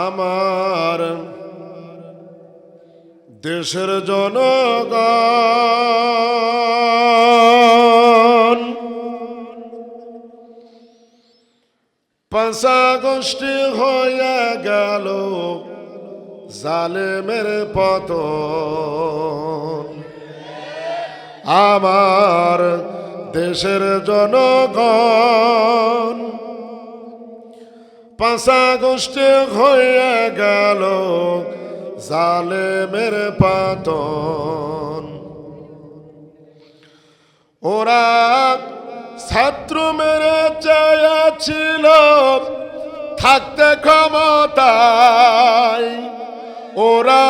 আমার দেশের জনগণ 5 আগস্টে হয়ে গেল জালেমের পতন। আমার দেশের জনগণ 5 আগস্টে হয়ে গেল জালেমের পতন। ওরা ছাত্র মেরে চেয়েছিল থাকতে ক্ষমতায়, ওরা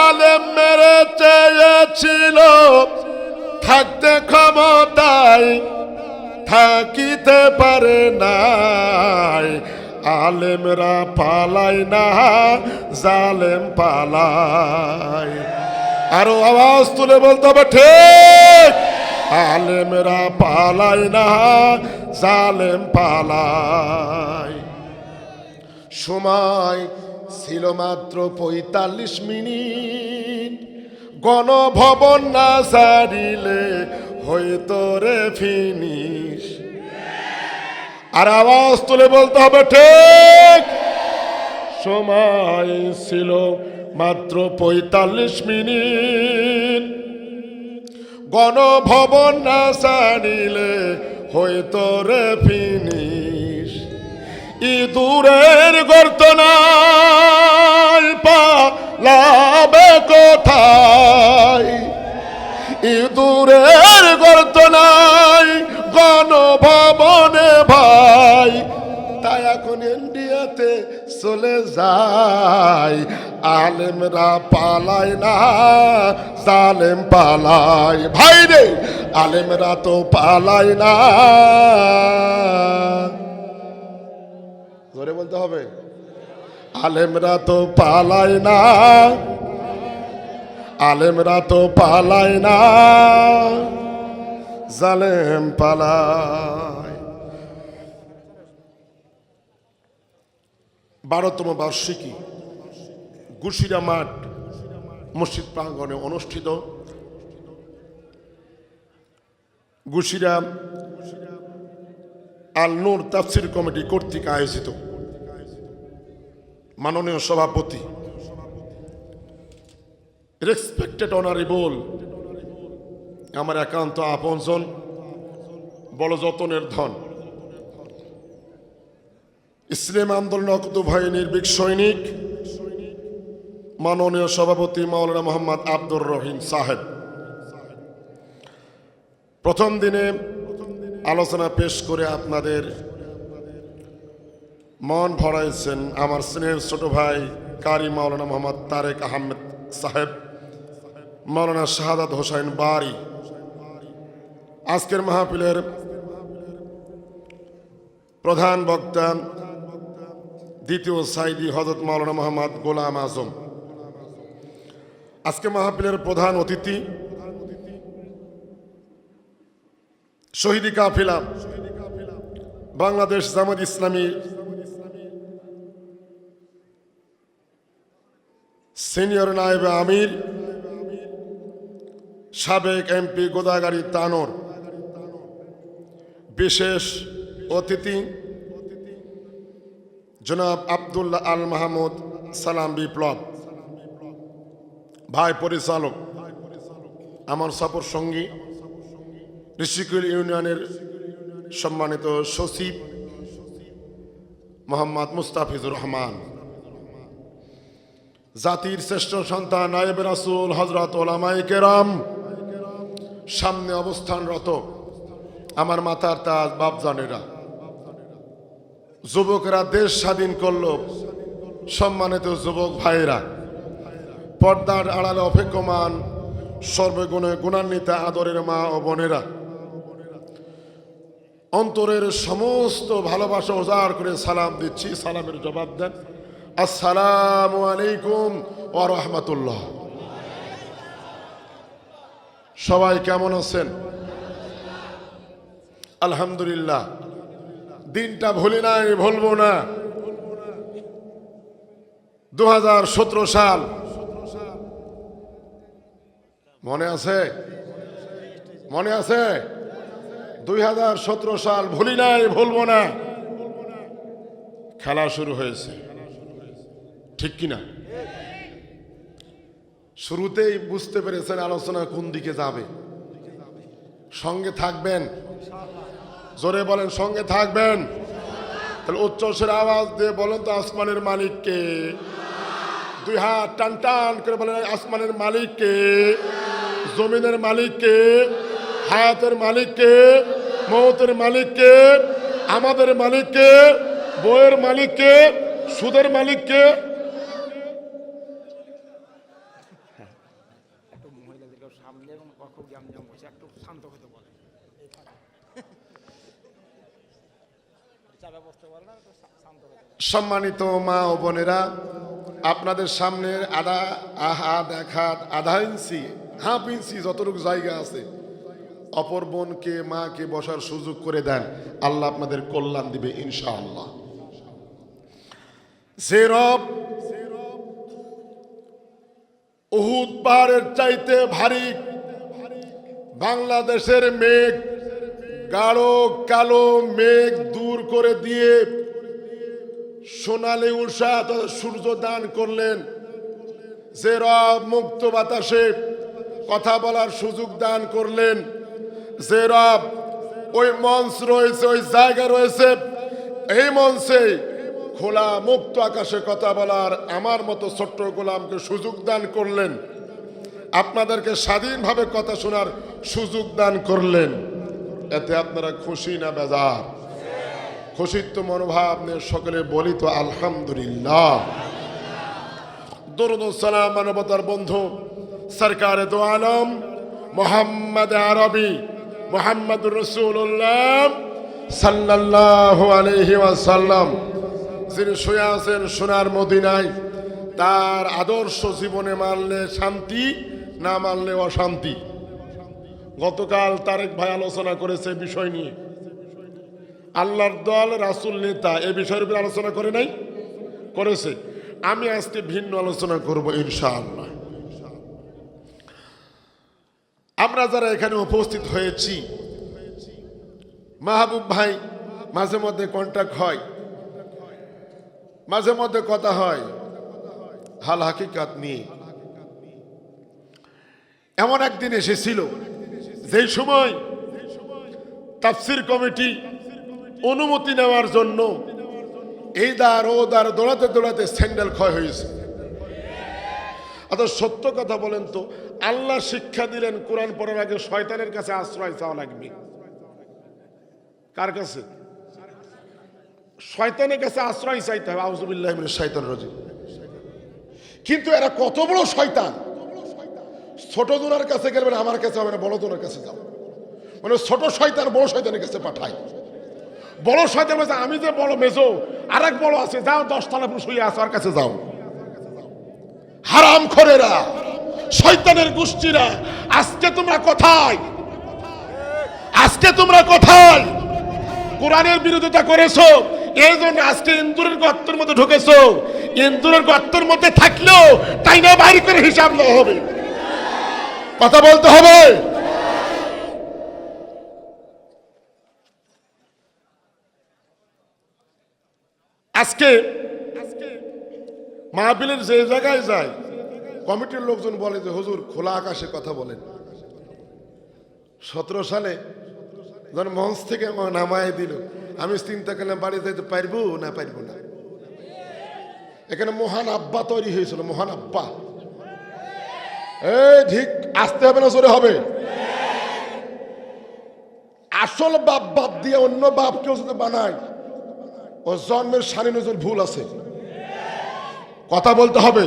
আলেম মেরে চেয়েছিল থাকতে ক্ষমতায়, থাকিতে পারে নাই। আলেমরা পালায় না, জালেম পালায়। আরো আওয়াজ তুলে বলতে হবে ঠিক। আলেমরা পালায় না, জালেম পালায়। সময় ছিল মাত্র 45 মিনিট, গণভবন না ছাড়িলে হয়তো রে ফিনিশ। আর আওয়াজ তুলে বলতে হবে ঠিক। সময় ছিল মাত্র 45 মিনিট, গণভবন না ছাড়িলে হয়তো রে ফিনিশ। ইঁদুরের গর্ত নাই পালাবে কোথায়, ইঁদুরের গর্ত নাই গণভবনে ভাই। তাই এখন ইন্ডিয়াতে চলে যায়। আলেমরা পালায় না, জালেম পালায়। ভাই রে, আলেমরা তো পালায় না। জোরে বলতে হবে। আলেমরা তো পালায় না, আলেমরা তো পালায় না, জালেম পালায়। 12তম বার্ষিকী গুলশিরা মাঠ মসজিদ প্রাঙ্গণে অনুষ্ঠিত। গুলশিরা আল নূর তাফসির কমিটি কর্তৃক আয়োজিত। মাননীয় সভাপতি, রেসপেক্টেড অনারেবল, আমার একান্ত আপনজন, বড় যতনের ধন, ইসলাম আন্দোলন অকুত ভাই নির্ভীক সৈনিক, মাননীয় সভাপতি মাওলানা মোহাম্মদ আব্দুর রহিম সাহেব, প্রথম দিনে আলোচনা পেশ করে আপনাদের মন ভরাইছেন আমার স্নেহের ছোট ভাই কারি মাওলানা মোহাম্মদ তারেক আহমেদ সাহেব, মাওলানা শাহাদাত হোসাইন বারি। আজকের মাহফিলের প্রধান বক্তা দ্বিতীয় সাইদি হযরত মাওলানা মোহাম্মদ গোলাম আজম। আজকে মাহফিলের প্রধান অতিথি শহীদি কাফিলা বাংলাদেশ জামাত ইসলামী সিনিয়র নায়েবে আমির, সাবেক এমপি গোদাগাড়ি তানোর, বিশেষ অতিথি জনাব আব্দুল্লাহ আল মাহমুদ সালাম বিপ্লব ভাই পরিচালক, আমার সফর সঙ্গী ঋষিকুল ইউনিয়নের সম্মানিত সচিব মোহাম্মদ মুস্তাফিজুর রহমান, জাতির শ্রেষ্ঠ সন্তান নায়েবে রাসূল হযরত উলামায়ে কেরাম, সামনে অবস্থানরত আমার মাতার তাজ বাপজানেরা, যুবকরা দেশ স্বাধীন করল, সম্মানিত যুবক ভাইরা, পর্দার আড়ালে অপেক্ষমান সর্বগুণে গুণান্বিত আদরের মা ও বোনেরা, অন্তরের সমস্ত ভালোবাসা উজাড় করে সালাম দিচ্ছি। সালামের জবাব দেন আসসালামু আলাইকুম ওয়া রাহমাতুল্লাহ। সবাই কেমন আছেন? আলহামদুলিল্লাহ। দিনটা ভুলি নাই, ভুলবো না। 2017 সাল মনে আছে? মনে আছে? 2017 সাল ভুলি নাই, ভুলবো না। খেলা শুরু হয়েছে, ঠিক কিনা? শুরুতেই বুঝতে পেরেছেন আলোচনা কোন দিকে যাবে। সঙ্গে থাকবেন, জোরে বলেন সঙ্গে থাকবেন। তাহলে উচ্চস্বরে আওয়াজ দিয়ে বলেন তো আসমানের মালিক কে? দুই হাত টান টান করে বলেন আসমানের মালিক কে, জমিনের মালিক কে, হায়াতের মালিক কে, মৌতের মালিক কে, আমাদের মালিক কে, বইয়ের মালিক কে, সুদের মালিক কে? সম্মানিত মা ও বোনেরা, আপনাদের সামনে আধা ইঞ্চি হাফ ইঞ্চি যতটুকু জায়গা আছে, অপর বোনকে মাকে বসার সুযোগ করে দেন, আল্লাহ আপনাদের কল্যাণ দিবে ইনশাআল্লাহ। যে রব উহুদ পাহাড়ের চাইতে ভারী বাংলাদেশের মেঘ, গাঢ় কালো মেঘ দূর করে দিয়ে সোনালী উষা সূর্য দান করলেন, যে রব মুক্ত বাতাসে কথা বলার সুযোগ দান করলেন, যে রব ওই মঞ্চ রয়েছে, ওই জায়গা রয়েছে, এই মঞ্চে খোলা মুক্ত আকাশে কথা বলার আমার মতো ছোট্ট গোলামকে সুযোগ দান করলেন, আপনাদেরকে স্বাধীনভাবে কথা শোনার সুযোগ দান করলেন, এতে আপনারা খুশি না বেজার? খুশির তো মনোভাব নিয়ে সকলে বলি তো আলহামদুলিল্লাহ। দরুদ ও সালাম মানবতার বন্ধু সরকারে দো আলম মোহাম্মদ আরবি মোহাম্মদুর রাসূলুল্লাহ সাল্লাল্লাহু আলাইহি ওয়াসাল্লাম, যিনি শুয়ে আছেন সোনার মদিনায়, তার আদর্শ জীবনে মানলে শান্তি, না মানলে অশান্তি। গতকাল তারেক ভাই আলোচনা করেছে বিষয় নিয়ে, আল্লাহর দল রাসূল নেতা, এই বিষয়ের উপর আলোচনা করে নাই? করেছে। আমি আজকে ভিন্ন আলোচনা করব ইনশাআল্লাহ। আমরা যারা এখানে উপস্থিত হয়েছি, মাহবুব ভাই মাঝে মধ্যে কন্ট্যাক্ট হয়, মাঝে মধ্যে কথা হয় হাল হাকিকাত নিয়ে। এমন একদিন এসেছিল যেই সময় তাফসীর কমিটি অনুমতি নেওয়ার জন্য এই দ্বার ও দ্বার দৌড়াতে দৌড়াতে স্যান্ডেল ক্ষয় হয়েছে। অর্থাৎ সত্য কথা বলেন তো, আল্লাহ শিক্ষা দিলেন কোরআন পড়ার আগে শয়তানের কাছে আশ্রয় চাওয়া লাগবে। কার কাছে? শয়তানের কাছে আশ্রয় চাইতে হবে। আউযুবিল্লাহি মিনাশ শাইতানির রাজিম। কিন্তু এরা কত বড় শয়তান! ছোট জোনার কাছে গেলে আমার কাছে হবে না, বড় জোনার কাছে যাও। মানে ছোট শয়তান বড় শয়তানের কাছে পাঠায়। বড় শয়তান বলছে আমি যে বড় মেজো, আর এক বড় আছে, যাও 10 তলা পুরুষ হইয়া আছে, ওর কাছে যাও। হারামখোরেরা, শয়তানের গোষ্ঠীরা, আজকে তোমরা কোথায়? আজকে তোমরা কোথায়? কোরআনের বিরোধিতা করেছো, এই জন্য আজকে ইন্দুরের গর্তের মধ্যে ঢুকেছো। ইন্দুরের গর্তের মধ্যে থাকলেও তাই না বাইরে করে হিসাব নেওয়া হবে, কথা বলতে হবে। আজকে মাহফিলের যে জায়গায় যায়, কমিটির লোকজন বলে যে হুজুর খোলা আকাশে কথা বলেন। 17 সালে যখন মঞ্চ থেকে নামায় দিল, আমি চিন্তা করলাম বাড়ি যাইতে পারবো না পারবো না। এখানে মহান আব্বা তৈরি হয়েছিল, মহান আব্বা। এই ঠিক আসতে হবে না জোরে হবে? আসল বাপ বাপ দিয়ে অন্য বাপ কেউ যদি বানায়, ও জন্মের সারি নজর ভুল আছে, কথা বলতে হবে।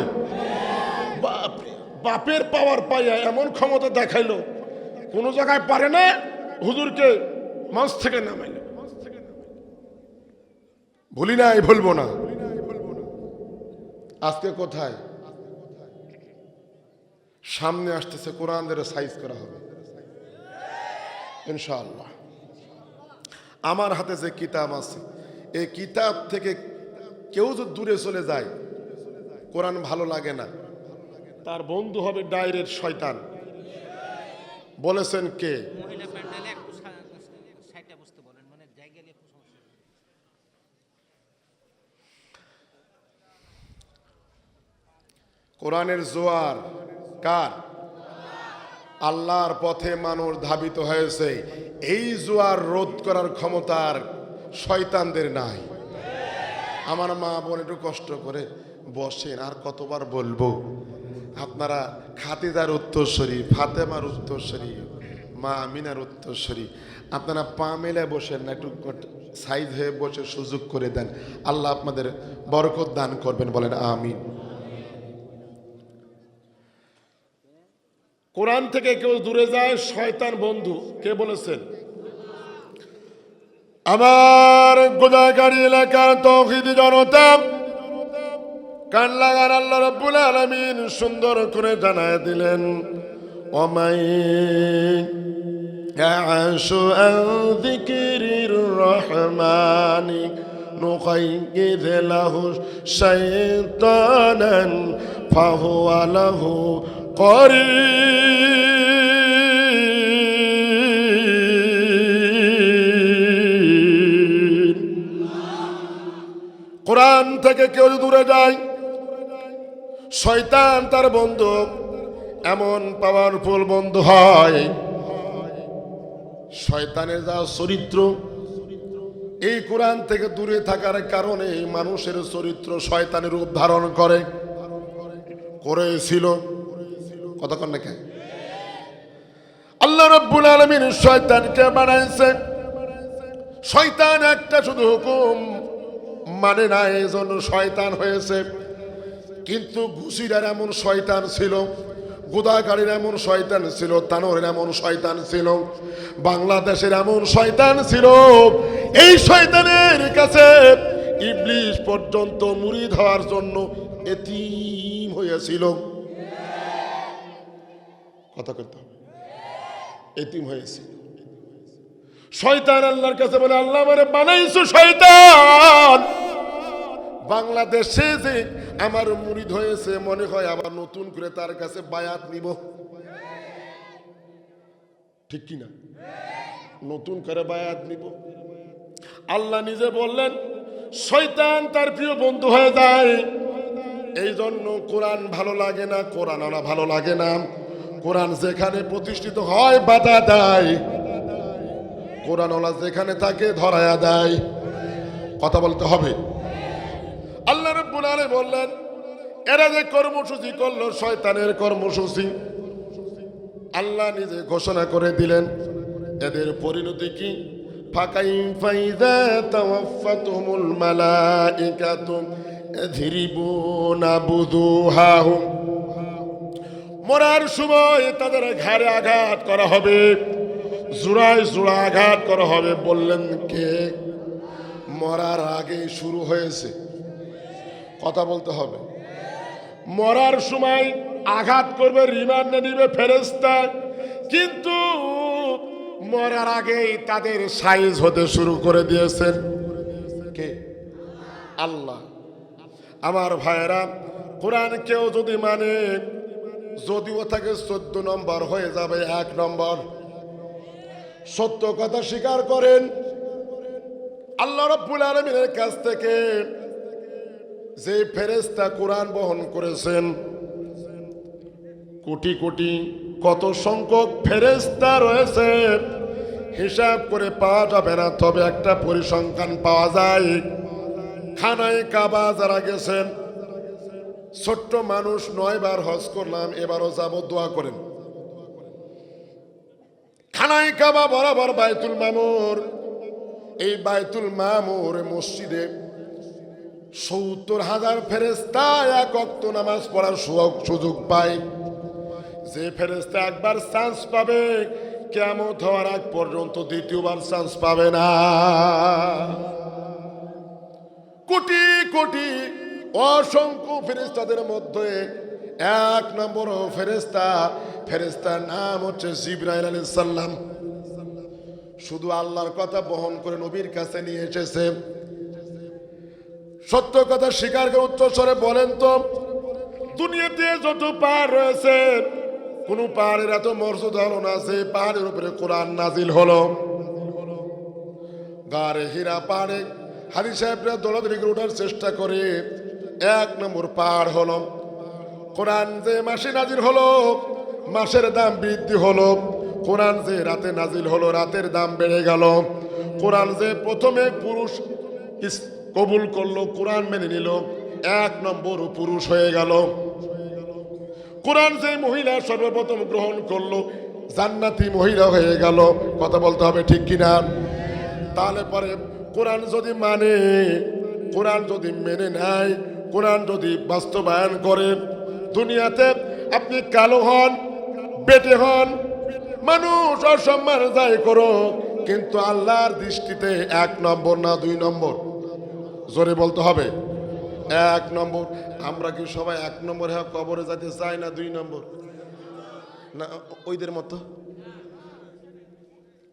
বাপের পাওয়ার পাইয়া এমন ক্ষমতা দেখাইলো, কোন জায়গায় পারে না, হুজুরকে মঞ্চ থেকে নামাইল। ভুলি নাই, ভুলবো না। আজকে কোথায়? সামনে আসতেছে কোরআনের সাইজ করা হবে ইনশাআল্লাহ। আমার হাতে যে কিতাব আছে, এই কিতাব থেকে কেউ যদি দূরে চলে যায়, কোরআন ভালো লাগে না, তার বন্ধু হবে ডাইরেক্ট শয়তান। বলেছেন কে? মহিলা প্যান্ডেলে একটু সাইডে বসতে বলেন, মানে জায়গা নিয়ে একটু সমস্যা। কোরআনের জোয়ার কার? আল্লাহর পথে মানুষ ধাবিত হয়েছে, এই জোয়ার রোধ করার ক্ষমতার শয়তানদের নাই। আমার মা বোন একটু কষ্ট করে বসেন, আর কতবার বলবো, আপনারা খাতিদার উত্তরসূরি, ফাতেমার উত্তরসূরি, মা আমিনার উত্তরসূরি, আপনারা পা মেলে বসেন না, একটু সাইজ হয়ে বসে সুযোগ করে দেন। আল্লাহ আপনাদের বরকত দান করবেন, বলেন আমিন। কোরআন থেকে কেউ দূরে যায় শয়তান বন্ধু, কে বলেছেন? আমার গোদাগাড়ি এলাকার তৌহিদি জনতা, কান লাগান, আল্লাহ রাব্বুল আলামিন সুন্দর করে জানায় দিলেন, ওমাই ইয়াশু আন যিকরির রহমানি নুকাইয়িদ লাহু শাইতানান ফাহুয়া লাহু করিন। কোরআন থেকে কেউ দূরে যায়, শয়তান তার বন্ধু। এমন পাওয়ারফুল বন্ধু হয়, শয়তানের যা চরিত্র, এই কোরআন থেকে দূরে থাকার কারণে মানুষের চরিত্র শয়তানের রূপ ধারণ করেছিল। কতক্ষণ না কেন আল্লাহ রাব্বুল আলামিন শয়তানকে বানাইছে, শয়তান একটা শুধু হুকুম মানে না, এই জন্য শয়তান হয়েছে। কিন্তু ঘুষিটার এমন শয়তান ছিল, গোদাগাড়ির এমন শয়তান ছিল, তানোরের এমন শয়তান ছিল, বাংলাদেশের এমন শয়তান ছিল, এই শয়তানের কাছে ইবলিস পর্যন্ত মুরিদ হওয়ার জন্য এতিম হয়েছিল। কথা করতে হবে, এতিম হয়েছিল। শয়তান আল্লাহর কাছে বলে, আল্লাহ আমারে বানাইছো শয়তান, বাংলাদেশে যে আমার মুরিদ হয়েছে, মনে হয় আবার নতুন করে তার কাছে বায়াত নিব। ঠিক কিনা? নতুন করে বায়াত নিব। আল্লাহ নিজে বললেন শয়তান তার প্রিয় বন্ধু হয়ে যায়। এই জন্য কোরআন ভালো লাগে না, কোরআন ওরা ভালো লাগে না। কোরআন যেখানে প্রতিষ্ঠিত হয় বাধা দেয়, কোরআন ওরা যেখানে থাকে ধরায়া দেয়। কথা বলতে হবে। আল্লাহ রাব্বুল আলামিন বললেন, এরা যে কর্মসূচি করলো শয়তানের কর্মসূচি, আল্লাহ নিজে ঘোষণা করে দিলেন এদের পরিণতি কি। ফাকাইফা ইযা তাওয়াফাতুহুমুল মালাইকাতু ইয়াযরিবুনা বুদুহাহুম, মরার সময় তাদের ঘাড়ে আঘাত করা হবে, জোড়ায় জোড়া আঘাত করা হবে। বললেন কে? মরার আগে শুরু হয়েছে। কথা বলতে হবে। মরার সময় আঘাত করবে, রিমান্ডে নিবে ফেরেশতা, কিন্তু মরার আগেই তাদের সাইজ হতে শুরু করে দিয়েছেন কে? আল্লাহ। আমার ভাইরা, কোরআন কেউ যদি মানে, যদিও থাকে 14 নম্বর, হয়ে যাবে 1 নম্বর। সত্য কথা স্বীকার করেন। আল্লাহ রাব্বুল আলামিনের কাছ থেকে যে ফেরেশতা কোরআন বহন করেছেন, কোটি কোটি কত সংখ্যক ফেরেশতা রয়েছে, হিসাব করে পাওয়া যাবে না। তবে একটা পরিসংখ্যান পাওয়া যায়। খানায় কাবা যারা গেছেন, ছোট্ট মানুষ 9 বার হজ করলাম, এবারও যাব, দোয়া করেন। খানায় কাবা বরাবর বাইতুল মামুর, এই বাইতুল মামুর মসজিদে 70,000 ফেরেশতা এক ওয়াক্ত নামাজ পড়ার সুযোগ পায়। যে ফেরেশতা একবার চান্স পাবে, কিয়ামত হওয়ার আগ পর্যন্ত দ্বিতীয়বার চান্স পাবে না। কোটি কোটি অসংখ্য ফেরেশতাদের মধ্যে 1 নম্বর ফেরেশতার নাম হচ্ছে জিবরাইল আলাইহিস সালাম। শুধু আল্লাহর কথা বহন করে নবীর কাছে নিয়ে এসেছে। সত্য কথা স্বীকার করে উচ্চ স্বরে বলেন তো, দুনিয়াতে যত পাহাড় রয়েছে কোন পাহাড়ের এত মর্যাদা হলো না যে পাহাড়ের উপরে কোরআন নাজিল হলো। গারে হীরা পাহাড়ে হাজি সাহেবরা দৌড়াদৌড়ি করে ওঠার চেষ্টা করে। 1 নম্বর পাহাড় হলো কোরআন। যে মাসে নাজিল হলো মাসের দাম বৃদ্ধি হলো। কোরআন যে রাতে নাজিল হলো রাতের দাম বেড়ে গেল। কোরআন যে প্রথমে পুরুষ কবুল করলো, কোরআন মেনে নিল, 1 নম্বর পুরুষ হয়ে গেল। কোরআন যে মহিলা সর্বপ্রথম গ্রহণ করলো জান্নাতি মহিলা হয়ে গেল। কথা বলতে হবে ঠিক কিনা? তাহলে পরে কোরআন যদি মানে, কোরআন যদি মেনে নেয়, কোরআন যদি বাস্তবায়ন করে, দুনিয়াতে আপনি কালো হন, বেটে হন, মানুষ অসম্মান যায় করো, কিন্তু আল্লাহর দৃষ্টিতে 1 নম্বর না 2 নম্বর? জোরে বলতে হবে 1 নম্বর। আমরা কি সবাই 1 নম্বর হ্যাঁ কবরে যেতে চাই না 2 নম্বর? না ওইদের মতো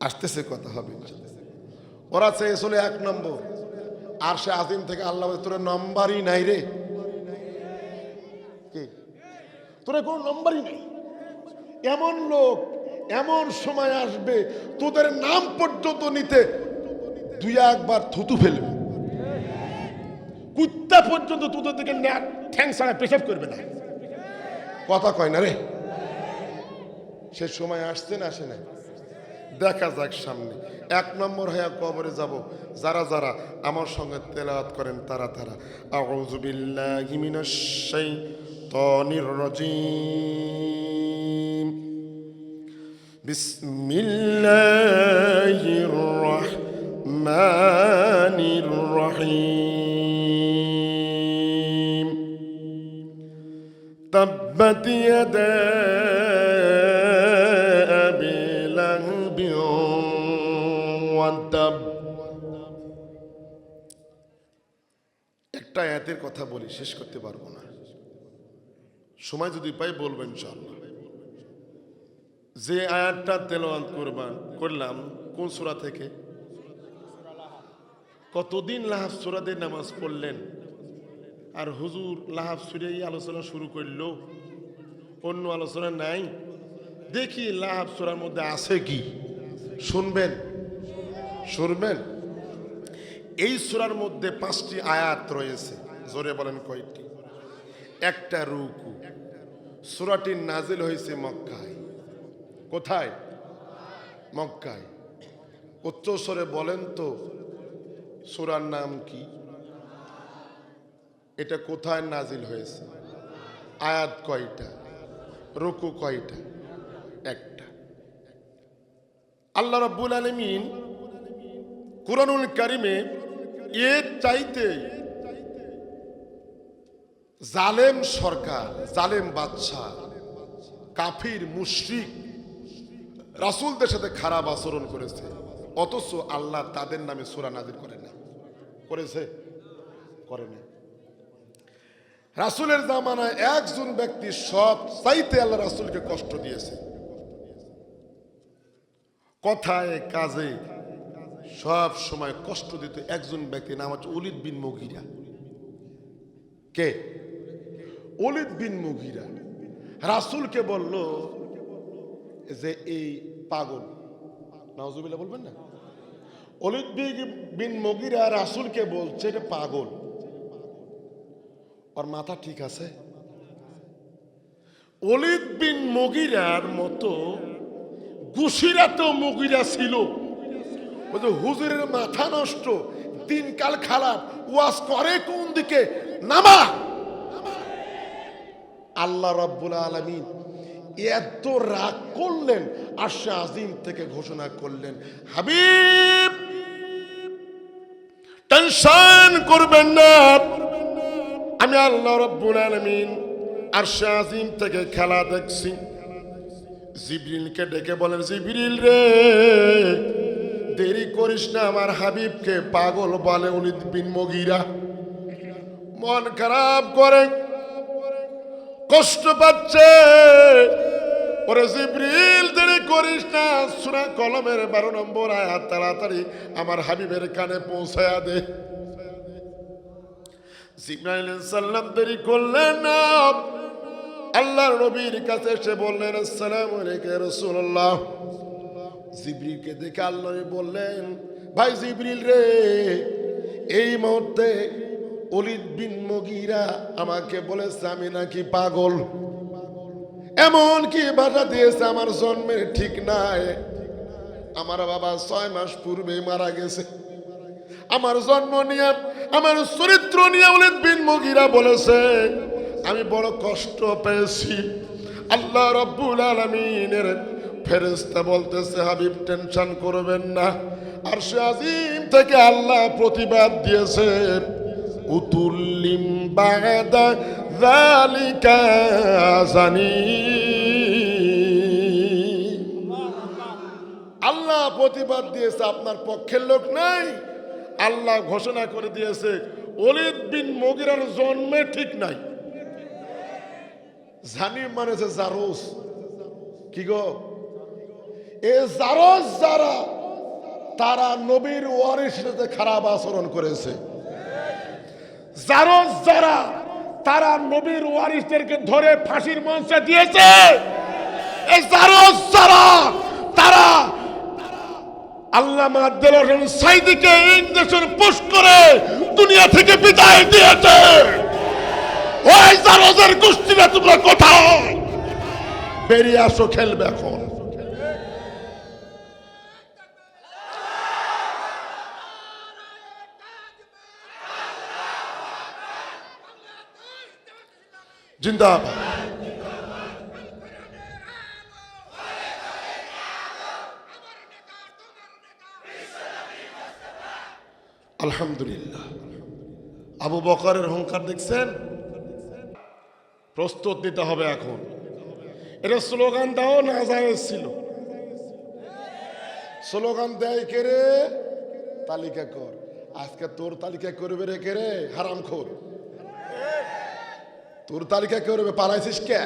আসতেছে কথা হবে। ওরা চেয়েছিল 1 নম্বর, আর সে আজিম থেকে আল্লাহ তোর নম্বরই নাই রে, কি তোর কোনো নম্বরই নাই। এমন লোক এমন সময় আসবে তোদের নাম পর্যন্ত নিতে 2-1 বার থুতু ফেলবে, কুত্তা পর্যন্ত তোদের দিকে ঠ্যাং ছাড়া পেশাব করবে না। কথা কয় না রে? সে সময় আসছে না আসে না? দেখা যাক সামনে। 1 নম্বর হয়ে কবরে যাব যারা যারা আমার সঙ্গে তেলাওয়াত করেন তারা তারা। আউযু বিল্লাহি মিনাশ শাইতানির রাজিম। বিসমিল্লাহির রাহমানির রহিম। তাব্বাত ইয়াদা আবি লাহাবি ওয়া তাব। একটা আয়াতের কথা বলি, শেষ করতে পারবো না, সময় যদি পাই বলবো ইনশাআল্লাহ। যে আয়াতটা তেলাওয়াত করলাম কোন সূরা থেকে? কতদিন লাহাব সূরা দিয়ে নামাজ পড়লেন, আর হুজুর লাহাব সূরাই আলোচনা শুরু করলো, অন্য আলোচনা নাই। দেখি লাহাব সূরার মধ্যে আছে কি, শুনবেন শুনবেন। এই সূরার মধ্যে 5টি আয়াত রয়েছে। জোরে বলেন কয়টি? একটা রুকু। সূরাটি নাজিল হয়েছে মক্কায়। কোথায়? মক্কায়। উচ্চস্বরে বলেন তো সূরার নাম কি? এটা কোথায় নাজিল হয়েছে? আয়াত কয়টা? রুকু কয়টা? একটা। আল্লাহ রাব্বুল আলামিন কুরআনুল কারীমে এর চাইতে জালেম সরকার, জালেম বাদশা, কাফির মুশরিক রাসূলদের সাথে খারাপ আচরণ করেছে, অথচ আল্লাহ তাদের নামে সূরা নাজিল করে না। করেছে? করে না। রাসূলের জামানায় একজন ব্যক্তি সব চাইতে আল্লাহ রাসূলকে কষ্ট দিয়েছে, কথায় কাজে সব সময় কষ্ট দিত। একজন ব্যক্তি নাম হচ্ছে ওলীদ বিন মুগীরা। কে? ওলীদ বিন মুগীরা রাসূলকে বলল যে এই পাগল, নাউজুবিল্লাহ বলবেন না? ওলীদ বিন মুগীরা রাসূলকে বলছে এটা পাগল, ওর মাথা ঠিক আছে? ওলীদ বিন মুগীরার মতো গুশিরাতেও মুগীরা ছিল। হুজুরের মাথা নষ্ট, দিনকাল খারাপ, ওয়াজ করে কোন দিকে? নামা। আল্লাহ রাব্বুল আলামিন এত রাগ করলেন, আরশে আজিম থেকে ঘোষণা করলেন, হাবিব টেনশন করবেন না, আমি আল্লাহ রাব্বুল আলামিন আরশে আজিম থেকে খেলা দেখছি। জিবরিলকে ডেকে বলেন, জিবরিল রে দেরি করিস না, আমার হাবিবকে পাগল বলে ওলীদ বিন মুগীরা। মন খারাপ করে, কষ্ট পাচ্ছে। ওরে জিবরিল দেরি করিস না, সূরা কলমের 12 নম্বর আয়াত তাড়াতাড়ি আমার হাবিবের কানে পৌঁছায়া দে। জিবরাইল আলাইহিস সালাম দেরি করলেন না, আল্লাহর নবীর কাছে এসে বললেন, আসসালামু আলাইকুম ইয়া রাসূলুল্লাহ। জিবরিলকে দেখে আল্লাহ বললেন, ভাই জিবরিল রে, এই মুহূর্তে ওলীদ বিন মুগীরা আমাকে বলেছে আমি নাকি পাগল, এমন কি বাধা দিয়েছে আমার জন্মের ঠিক নাই। আমার বাবা 6 মাস পূর্বে মারা গেছে। আমার জন্ম নিয়ে, আমার চরিত্র নিয়ে ওলীদ বিন মুগীরা বলেছে আমি বড় কষ্ট পেয়েছি। আল্লাহ রাব্বুল আলামিনের ফেরেশতা বলতেছে, হাবিব টেনশন করবেন না। আরশে আজিম থেকে আল্লাহ প্রতিবাদ দিয়েছে, উতুল্লিম বাদা যালিকা জানি। আল্লাহ প্রতিবাদ দিয়েছে, আপনার পক্ষের লোক নাই। আল্লাহ ঘোষণা করে দিয়েছে ওলীদ বিন মুগীরার জন্মে ঠিক নাই। জানি মানে যে জারজ, কি গো, এ জারজ যারা, তারা নবীর ওয়ারিসের সাথে খারাপ আচরণ করেছে। জারজ যারা, তারা নবীর ওয়ারিসদেরকে ধরে ফাঁসির মঞ্চে দিয়েছে। এই জারজ যারা, তারা আল্লামা দেলোয়ার হোসেন সাঈদীকে ইঞ্জেকশন পুশ করে দুনিয়া থেকে বিদায় দিয়েছে। ওই জারজের গোষ্ঠীরা তোমরা কোথায়? বেরিয়ে আসো, খেলবে এখন। জিন্দাবাদ। আলহামদুলিল্লাহ। আবু বকরের হুঙ্কার দেখছেন? প্রস্তুত নিতে হবে এখন। এটা স্লোগান দাও না জায়েজ ছিল। স্লোগান দেয় কে রে? তালিকা কর। আজকে তোর তালিকা করবে রে কে রে? হারামখোর। তোর তালিকা করবে, পালাইছিস কে?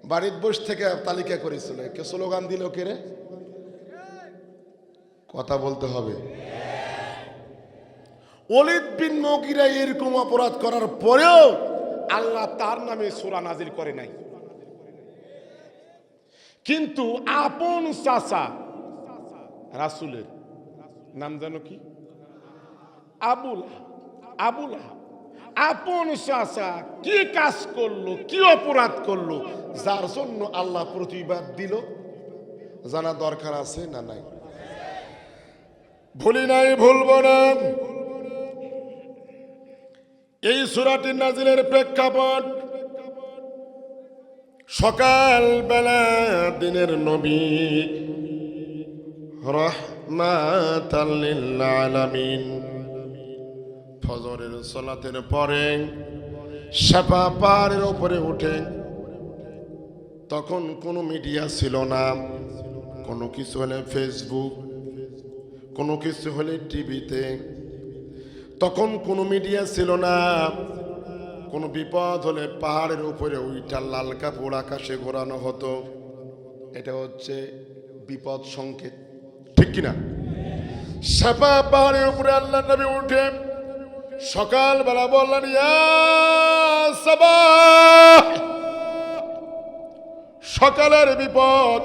বাড়ির বসে থেকে তালিকা করেছিল, কে স্লোগান দিল কে রে? কথা বলতে হবে। ওলীদ বিন মুগীরা এরকম অপরাধ করার পরেও আল্লাহ তার নামে সূরা নাজিল করে নাই। কিন্তু আপন চাচা রাসূলের নাম জানো কি? আবুল আহাব। আপন চাচা কি কাজ করলো, কি অপরাধ করলো, যার জন্য আল্লাহ প্রতিবাদ দিল? জানা দরকার আছে না নাই? ভুলি নাই, ভুলবো না। এই সূরাটি নাজিলের প্রেক্ষাপট, সকাল বেলা দিনের নবী রাহমাতাল লিল আলামিন ফজরের সালাতের পরে সাফা পাহাড়ের উপরে উঠে, তখন কোনো মিডিয়া ছিল না। কোনো কিছু হলে ফেসবুক, কোনো কিছু হলে টিভিতে, তখন কোনো মিডিয়া ছিল না। কোনো বিপদ হলে পাহাড়ের উপরে ওইটা লাল কাপড় আকাশে ঘোরানো হতো। এটা হচ্ছে বিপদ সংকেত, ঠিক কিনা? সাফা পাহাড়ের উপরে আল্লাহ নবী উঠে সকালবেলা বললেন, ইয়া সাবাহ, সকালের বিপদ।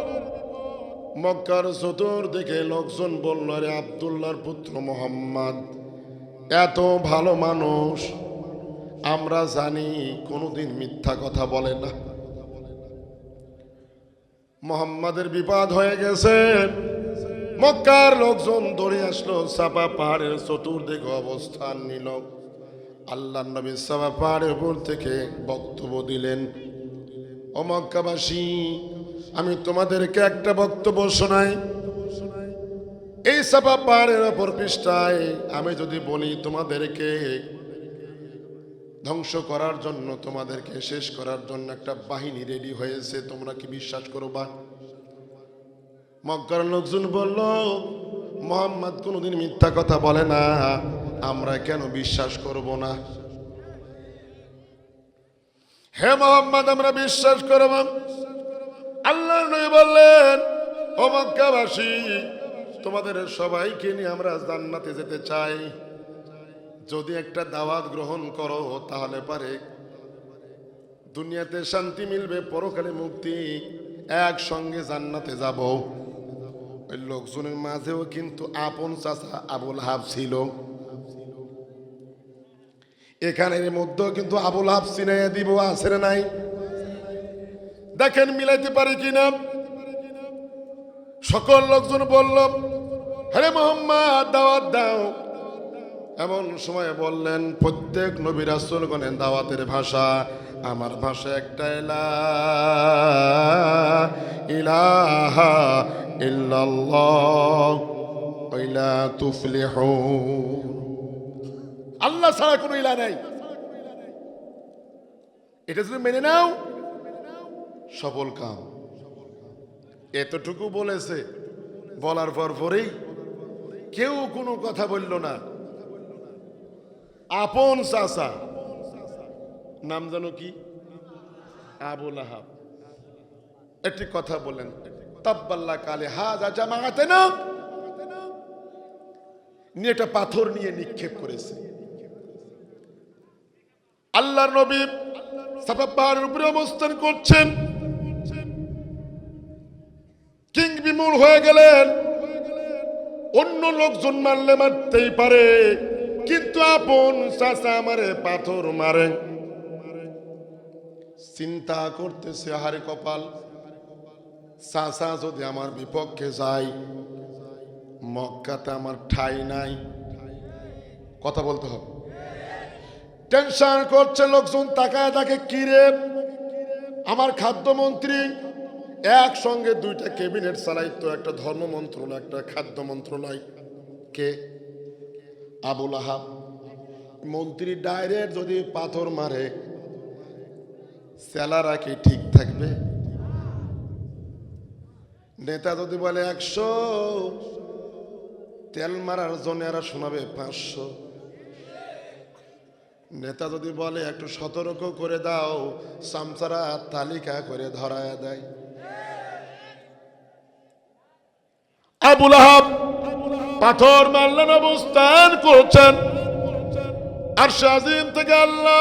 মক্কার চতুর্দিকে লোকজন বলল, রে আব্দুল্লাহর পুত্র মুহাম্মদ এত ভালো মানুষ, আমরা জানি কোনোদিন মিথ্যা কথা বলে না। মুহাম্মাদের বিপদ হয়ে গেছে। মক্কার লোকজন দৌড়ে আসলো, সাফা পাহাড়ের চতুর্দিকে অবস্থান নিল। আল্লাহর নবী সাফা পাহাড়ের উপর থেকে বক্তব্য দিলেন, ও মক্কাবাসী, আমি তোমাদেরকে একটা বক্তব্য শোনাই। এই সাফা পাহাড়ের উপর পৃষ্ঠায় আমি যদি বলি তোমাদেরকে ধ্বংস করার জন্য, তোমাদেরকে শেষ করার জন্য একটা বাহিনী রেডি হয়েছে, তোমরা কি বিশ্বাস করবা? মক্কার লোকজন বলল, মুহাম্মদ কোনোদিন মিথ্যা কথা বলে না, আমরা কেন বিশ্বাস করব না? হে মুহাম্মদ, আমরা বিশ্বাস করব। আল্লাহর নবী বললেন, ও মক্কাবাসী, তোমাদের সবাইকে নিয়ে আমরা জান্নাতে যেতে চাই। যদি একটা দাওয়াত গ্রহণ করো তাহলে পারে দুনিয়াতে শান্তি মিলবে, পরকালে মুক্তি, একসঙ্গে জান্নাতে যাব। ওই লোকজনের মাঝেও কিন্তু আপন চাচা আবুল আহাব ছিল। এখানের মধ্যেও কিন্তু আবুল আহাব চিনাইয়া দিব, আছে না নাই? দেখেন মিলাইতে পারি কিনা। সকল লোকজন বলল, হ্যাঁ মোহাম্মদ দাওয়াত দাও। এমন সময় বললেন, প্রত্যেক নবী রাসূলগণের দাওয়াতের ভাষা, আমার ভাষা একটা, লা ইলাহা ইল্লাল্লাহ ওয়া লা তুফলিহুন। আল্লাহ ছাড়া কোনো ইলাহ নাই, এটা যদি মেনে নাও সফল কাম। এতটুকু বলেছে, বলার পরেই কেউ কোনো কথা বলল না। আপন চাচা, নাম জানো কি? আবুল আহাব। একটি কথা বললেন, তাব্বাল্লা কালে হাজা জামাআতে না, নিয়ে একটা পাথর নিয়ে নিক্ষেপ করেছে। আল্লাহর নবী সাফা পাহাড়ের উপরে অবস্থান করছেন, কিং বিমূল হয়ে গেলেন। অন্য লোকজন মারলে মারতেই পারে, কিন্তু আপন চাচা আমারে পাথর মারে। চিন্তা করতেছে, হারে কপাল, চাচা যদি আমার বিপক্ষে যায়, মক্কাতে আমার ঠাঁই নাই। কথা বলতে হবে। টেনশন করছে লোকজন, তাকায় তাকে, কিরে আমার খাদ্যমন্ত্রী একসঙ্গে দুইটা ক্যাবিনেট চালাইতো, একটা ধর্ম মন্ত্রণালয়, একটা খাদ্য মন্ত্রণালয়। কে? আবুল আহাব। মন্ত্রী ডাইরেক্ট যদি পাথর মারে, সেলারা কি ঠিক থাকবে? নেতা যদি বলে 100, তেল মারার জন্য এরা শোনাবে 500। নেতা যদি বলে একটু সতর্ক করে দাও, সামসারা তালিকা করে ধরায় দেয়। আবুল আহাব পাথর মারলেন, অবস্থান করছেন আরশ আজিম থেকে আল্লাহ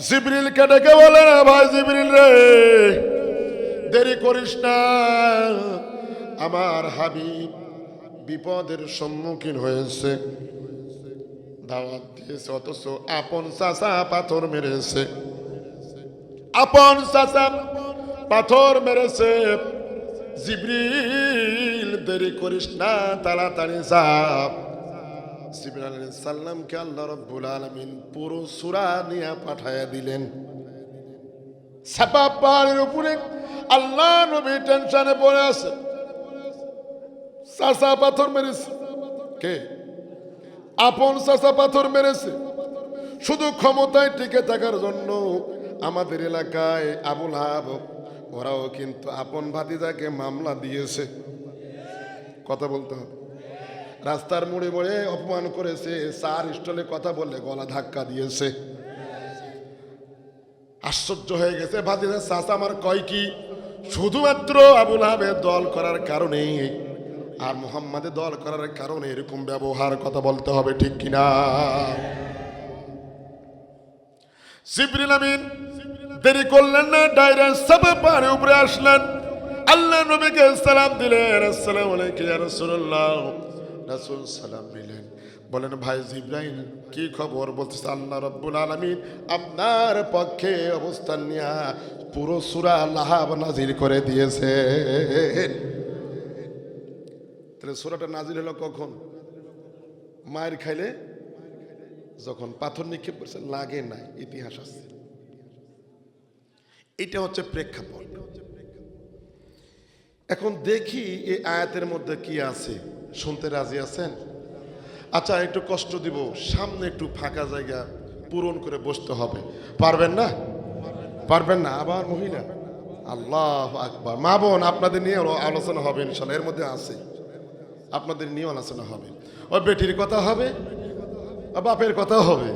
জিবরিলকে ডেকে বলেন, ভাই জিবরিল রে, দেরি করিস না, আমার হাবিব বিপদের সম্মুখীন হয়েছে। দাওয়াত দিয়েছে, অথচ আপন চাচা পাথর মেরেছে। আপন চাচা পাথর মেরেছে। জিবরিল দেরি করিস না, তাড়াতাড়ি যা। জিবরিল আলাইহিস সালামকে আল্লাহ রাব্বুল আলামিন পুরো সূরা নিয়ে পাঠায়া দিলেন। সাফা পাহাড়ের উপরে আল্লাহ নবী টেনশনে পড়ে আছে, চাচা পাথর মেরেছে। কে? আপন চাচা পাথর মেরেছে। শুধু ক্ষমতায় টিকে থাকার জন্য আমাদের এলাকায় আবুল আহাব, ওরাও কিন্তু আপন ভাতিজাকে মামলা দিয়েছে। কথা বলতে হবে। রাস্তার মোড়ে মোড়ে অপমান করেছে, 4 স্টলে কথা বললে গলা ধাক্কা দিয়েছে। আশ্চর্য হয়ে গেছে, ভাতিজা চাচা আমার কয় কি? শুধুমাত্র আবুল আহাবের দল করার কারণে আর মুহাম্মাদের দল করার কারণে এরকম ব্যবহার। কথা বলতে হবে, ঠিক কিনা? জিবরিল আমিন দেরি করলেন না, ডাইরেক্ট সাফা পাহাড়ের উপরে আসলেন। আল্লাহ নবীকে সালাম দিলেন, আসসালামু আলাইকুম ইয়া রাসূলুল্লাহ। রাসূল সালাম দিলেন, বলেন ভাই জিবরাইল কি খবর? বলতেছে, আল্লাহ রাব্বুল আলামিন আপনার পক্ষে অবস্থান নিয়ে পুরো সূরা লাহাব নাজিল করে দিয়েছে। তাহলে সূরাটা নাজিল হলো কখন? মায়ের খাইলে, যখন পাথর নিক্ষেপ করছে, লাগে নাই, ইতিহাস আছে। এটা হচ্ছে প্রেক্ষাপট। এখন দেখি এই আয়াতের মধ্যে কি আছে, শুনতে রাজি আছেন? আচ্ছা, একটু কষ্ট দিব, সামনে একটু ফাঁকা জায়গা পূরণ করে বসতে হবে। পারবেন না? পারবেন না? আবার মহিলা, আল্লাহু আকবার। মা বোন, আপনাদের নিয়ে আলোচনা হবে ইনশাআল্লাহ, এর মধ্যে আছে, আপনাদের নিয়ে আলোচনা হবে। ওই বেটির কথা হবে, বাপের কথা হবে,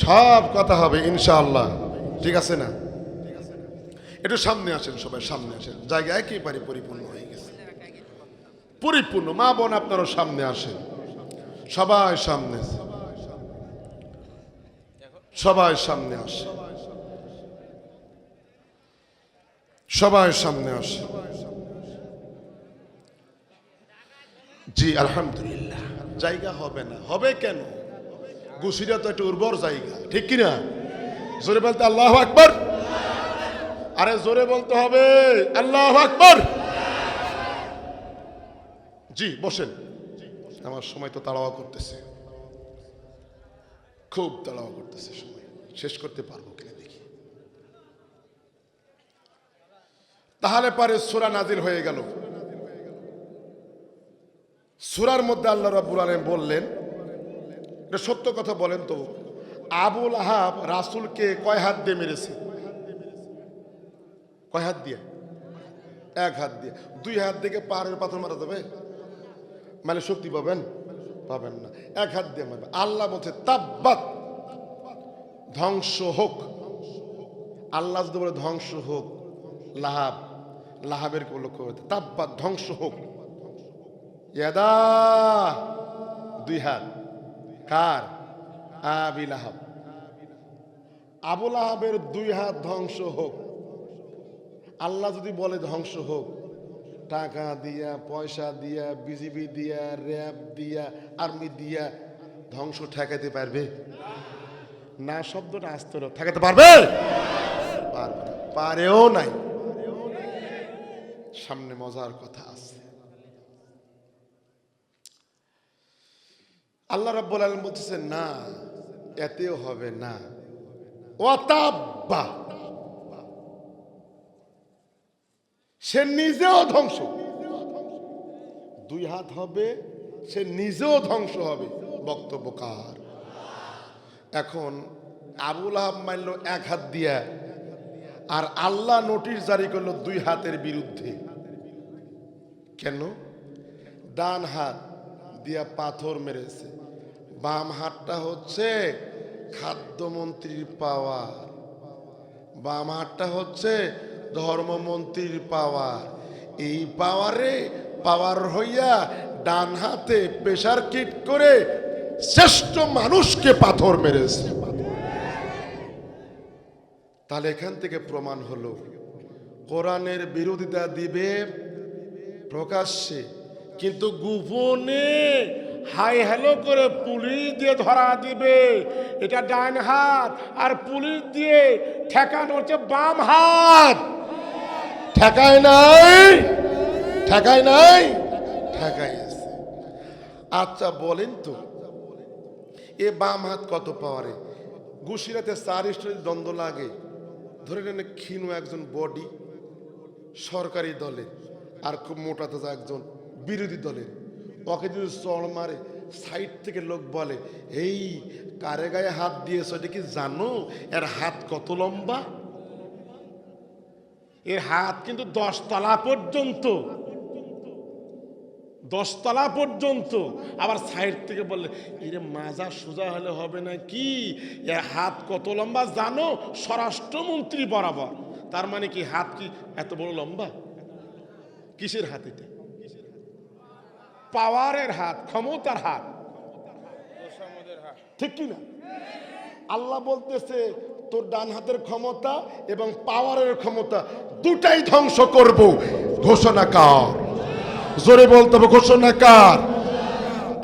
সব কথা হবে ইনশাআল্লাহ, ঠিক আছে না? একটু সামনে আসেন, সবাই সামনে আসেন, জায়গা একেবারে পরিপূর্ণ হয়ে গেছে। পরিপূর্ণ। মা বোন আপনারও সামনে আসেন, সবাই সামনে, সবাই সামনে আসে, সবাই সামনে আসে। জি আলহামদুলিল্লাহ। জায়গা হবে না, হবে কেন? গুছিরা তো একটা উর্বর জায়গা, ঠিক কিনা? জোরে বলতে আল্লাহু আকবার। আরে জোরে বলতে হবে আল্লাহু আকবার। জি বসেন, আমার সময় তো তাড়াহুড়ো করতেছে, খুব তাড়াহুড়ো করতেছে, সময় শেষ করতে পারবো কিনা দেখি। তাহলে পরে সূরা নাজিল হয়ে গেল। সূরার মধ্যে আল্লাহ রাব্বুল আলামিন বললেন, এটা সত্য কথা বলেন তো, আবুল আহাব রাসূলকে কয় হাত দিয়ে মেরেছে? কয় হাত দিয়ে? এক হাত দিয়ে। দুই হাত থেকে পাহাড়ের পাথর মারা যাবে? মানে শক্তি পাবেন? পাবেন না। এক হাত দিয়ে মারবে। আল্লাহ বলছে তাব্বাত, ধ্বংস হোক। আল্লাহ যদি বলে ধ্বংস হোক, লাহাব, লাহাবের লক্ষ্য করতে, তাব্বাত ধ্বংস হোক। ইয়াদা, দুই হাত। কার? আবি লাহাব। আবু লাহাবের দুই হাত ধ্বংস হোক। আল্লাহ যদি বলে ধ্বংস হোক, টাকা দিয়া, পয়সা দিয়া, বিজিবি দিয়া, র্যাব দিয়া, আর্মি দিয়া ধ্বংস ঠেকাতে পারবে না? শব্দটা আসতে হলো, ঠেকাতে পারবে? পারবে না, পারেও নাই। সামনে মজার কথা আছে। আল্লাহ রাব্বুল আলামিন বলতেছেন না, এতেও হবে না। ওয়াতাব্বা, সে নিজেও ধ্বংস। দুই হাত হবে, সে নিজেও ধ্বংস হবে। বক্তব্য কার? এখন আবুল আহাব মারল এক হাত দিয়া, আর আল্লাহ নোটিশ জারি করলো দুই হাতের বিরুদ্ধে। কেন? ডান হাত দিয়া পাথর মেরেছে, বাম হাতটা হচ্ছে খাদ্যমন্ত্রীর পাওয়ার, বাম হাতটা হচ্ছে ধর্মমন্ত্রীর পাওয়ার। এই পাওয়ারে পাওয়ার হইয়া ডান হাতে প্রেসার কিট করে শ্রেষ্ঠ মানুষকে পাথর মেরেছে। তাহলে এখান থেকে প্রমাণ হলো কোরআনের বিরোধিতা দিবে প্রকাশ্যে, কিন্তু গোপনে হাই হ্যালো করে পুলিশ দিয়ে ধরা দিবে এটা ডান হাত, আর পুলিশ দিয়ে ঠেকানো হচ্ছে বাম হাত। ঠেকায় নাই? ঠেকায় নাই? ঠেকাই আছে। আচ্ছা বলেন তো, এ বাম হাত কত পাওয়ারে? গুছিরাতে 4 স্টারের দ্বন্দ্ব লাগে, ধরে নেন ক্ষীণ একজন বডি সরকারি দলের, আর খুব মোটা তাজা একজন বিরোধী দলের, ওকে যদি চড় মারে, সাইড থেকে লোক বলে, এই কারে গায়ে হাত দিয়েছ, এটা কি জানো এর হাত কত লম্বা? এর হাত কিন্তু 10 তলা পর্যন্ত, 10 তলা পর্যন্ত। আবার সাইড থেকে বললে, এরে মাজা সোজা হলে হবে না কি, এর হাত কত লম্বা জানো? স্বরাষ্ট্রমন্ত্রী বরাবর। তার মানে কি হাত কি এত বড় লম্বা? কিসের হাত এটা? পাওয়ারের হাত, ক্ষমতার হাত, ঠিক কি না? আল্লাহ বলতেছে তোর ডান হাতের ক্ষমতা এবং পাওয়ারের ক্ষমতা দুটাই ধ্বংস করব। ঘোষণা কার? জোরে বলতে হবে, ঘোষণা কার?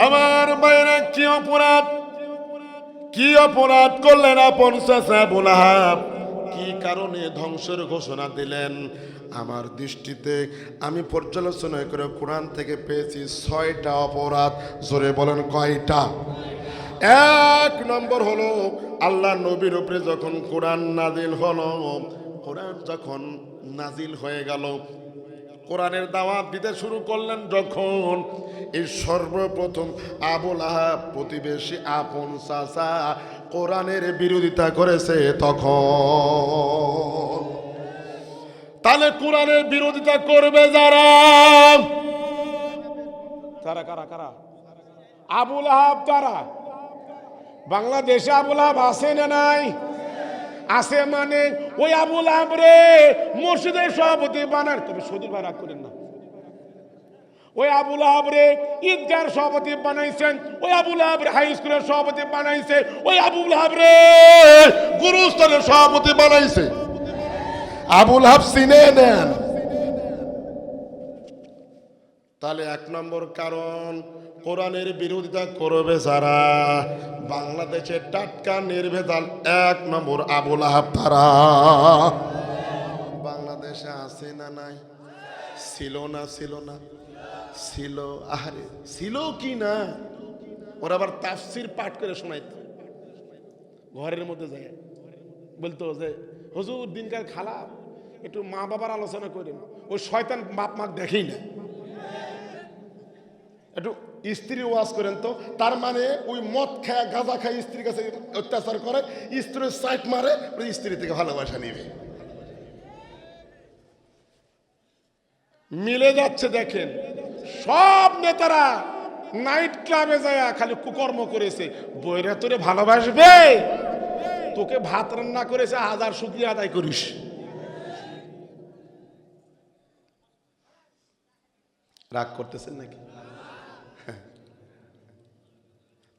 আমার মায়েরা কি অপরাধ, কি অপরাধ করলেন আপন চাচা আবু লাহাব? কি কারণে ধ্বংসের ঘোষণা দিলেন? আমার দৃষ্টিতে আমি পর্যালোচনা করে কোরআন থেকে পেয়েছি 6টা অপরাধ। জোরে বলেন কয়টা? 1 নম্বর হলো আল্লাহ নবীর উপরে যখন কোরআন নাজিল হলো, কোরআন যখন নাজিল হয়ে গেল, কোরআনের দাওয়াত দিতে শুরু করলেন যখন, এই সর্বপ্রথম আবু লাহাব প্রতিবেশী আপন চাচা কোরআনের বিরোধিতা করেছে তখন। তাহলে কোরআনের বিরোধিতা করবে যারা, তারা কারা? কারা? আবু লাহাব। তারা বাংলাদেশে আবু লাহাব আছে না নাই? আছে। মানে ওই আবু লাহাব রে মসজিদের সভাপতি বানান। তবে সদুর ভাই রাগ করেন না, ওই আবুল আহাবরে ঈদগার সভাপতি বানাইছেন, ওই আবুল আহাবরে হাই স্কুলের সভাপতি বানাইছে, ওই আবুল আহাবরে গুরুস্থানের সভাপতি বানাইছে। আবুল হাব চিনে নেন। তাহলে 1 নম্বর কারণ, কোরআনের বিরোধিতা করবে যারা, বাংলাদেশের টাটকা নির্ভেজাল 1 নম্বর আবুল আহাব তারা। বাংলাদেশে আছে না নাই? ছিল না? ছিল না? ছিল। আরে ছিল কি না? ওরা আবার তাফসির পাঠ করে শোনাইতো ঘরের মধ্যে যায়, বলতো যে হুজুর দিনকার খারাপ, একটু মা বাবার আলোচনা করেন। ওই শয়তান বাপ মাক দেখেই না, একটু স্ত্রী ওয়াজ করেন তো। তার মানে ওই মদ খায় গাঁজা খায় স্ত্রীর কাছে অত্যাচার করে, স্ত্রীর সাইট মারে, ওই স্ত্রী থেকে ভালোবাসা নিবে। মিলে যাচ্ছে। দেখেন সব নেতারা নাইট ক্লাবে যায় খালি কুকর্ম করেছে, বইরা তোরে ভালোবাসবে, তোকে ভাত রান্না করেছে, 1000 শুকরিয়া আদায় করিস। রাগ করতেছেন নাকি?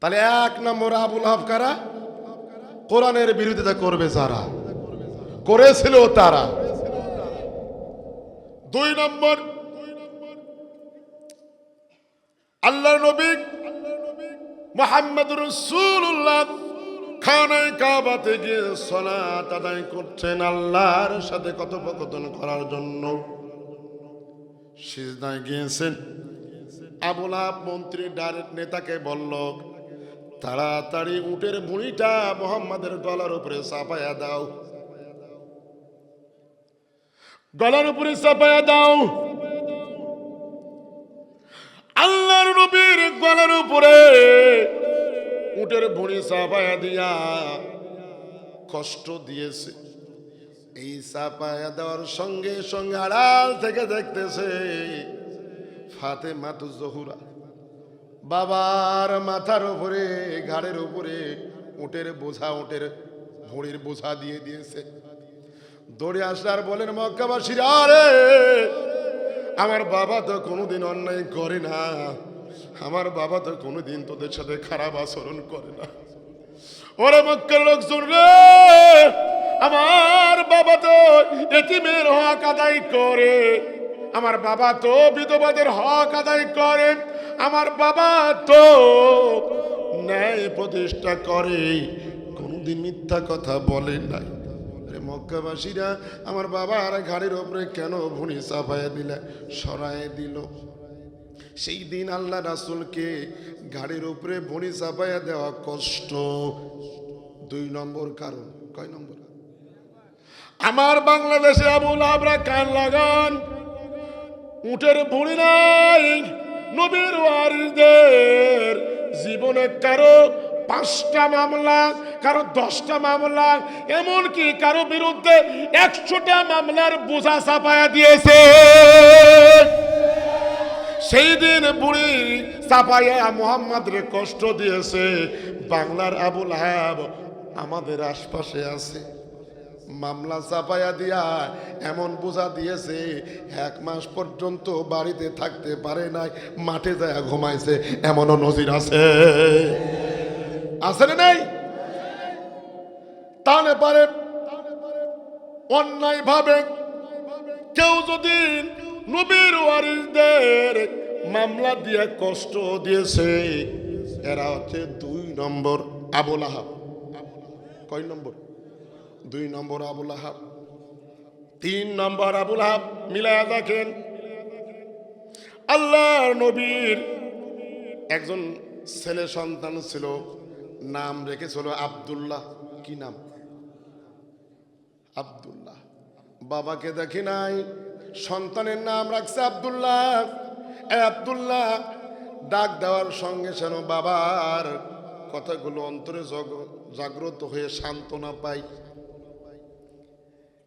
তাহলে 1 নম্বর আবুল আহাব কারা? কোরআনের বিরোধিতা করবে যারা, করেছিল তারা। 2 নম্বর, আল্লাহর নবী মুহাম্মদুর রাসূলুল্লাহ খানায় কাবাতে গিয়ে সালাত আদায় করছেন আল্লাহর সাথে কথোপকথন করার জন্য। সিজদায় গিয়েছেন। আবুল আহাব মন্ত্রী ডাইরেক্ট নেতাকে বলল, তাড়াতাড়ি উটের ভুঁড়িটা মুহাম্মাদের গলার উপরে চাপায়া দাও, গলার উপরে চাপায়া দাও। আল্লাহর নবীর গলার উপরে উটের ভুঁড়ি চাপায়া দিয়া কষ্ট দিয়েছে। এই চাপায়া দেওয়ার সঙ্গে সঙ্গে আড়াল থেকে দেখতেছে ফাতেমাতুজ জোহরা বাবার মাথার উপরে, ঘাড়ের উপরে উটের বোঝা, উটের ভুঁড়ির বোঝা দিয়ে দিয়েছে। দৌড়ে আসলার বলেন, মক্কাবাসীরা রে, আমার বাবা তো কোনোদিন অন্যায় করে না, আমার বাবা তো কোনোদিন তোদের সাথে খারাপ আচরণ করে না। ওরে মক্কার লোকজন রে, আমার বাবা তো এতিমের হক আদায় করে, আমার বাবা তো বিধবাদের হক আদায় করে, আমার বাবা তো ন্যায় প্রতিষ্ঠা করে, কোনোদিন মিথ্যা কথা বলে নাই। মক্কাবাসীরা আমার বাবার ঘাড়ের উপরে কেন ভুঁড়ি চাপাইয়া দিলে, সরাই দিল। সেই দিন আল্লাহ রাসূলকে ঘাড়ের উপরে ভুঁড়ি চাপাইয়া দেওয়া কষ্ট। 2 নম্বর কারণ। কয় নম্বর? আমার বাংলাদেশে আবুল আহাবরা কান লাগান, উটের ভুঁড়ি নাই। নবীর ওয়ারিসদের জীবনে কারো 5টা মামলা, কারো 10টা মামলা, এমনকি কারো বিরুদ্ধে 100টা মামলার বোঝা চাপায়া দিয়েছে। সেই দিন বুড়ি চাপাইয়া মুহাম্মাদের কষ্ট দিয়েছে। বাংলার আবুল আহাব আমাদের আশপাশে আছে, মামলা চাপাইয়া দিয়া এমন বোঝা দিয়েছে 1 মাস পর্যন্ত বাড়িতে থাকতে পারে নাই, মাঠে যায় ঘুমাইছে। এমনও নজির আছে, আছে না নাই? তাহলে পারে অন্যায় ভাবে কেউ যদি নবীর ওয়ারিসদের মামলা দিয়ে কষ্ট দিয়েছে, এরা হচ্ছে 2 নম্বর আবুল আহাব। কয় নম্বর? 2 নম্বর আবুল আহাব। 3 নম্বর আবুল আহাব মিলায়া দেখেন। আল্লাহর নবীর একজন ছেলে সন্তান ছিল, নাম রেখেছিল আব্দুল্লাহ। কি নাম? আব্দুল্লাহ। বাবাকে দেখি নাই, সন্তানের নাম রাখছে আব্দুল্লাহ। আব্দুল্লাহ ডাক দেওয়ার সঙ্গে সঙ্গে বাবার কথাগুলো অন্তরে জাগ্রত হয়ে সান্ত্বনা পাই।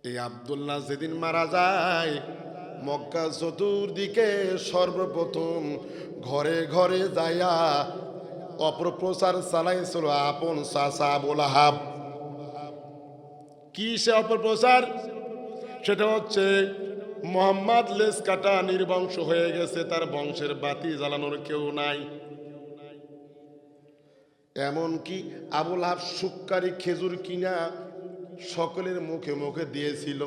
এই আব্দুল্লাহ যেদিন মারা যায়, মক্কা চতুর্দিকে সর্বপ্রথম ঘরে ঘরে যাইয়া অপপ্রচার চালাইছিল আপন চাচা আবুল আহাব। কি সে অপপ্রচার? সেটা হচ্ছে মোহাম্মদ লেজ কাটা নির্বংশ হয়ে গেছে, তার বংশের বাতি জ্বালানোর কেউ নাই। এমন কি আবু লাহাব সুক্কারি খেজুর কিনা সকলের মুখে মুখে দিয়েছিল।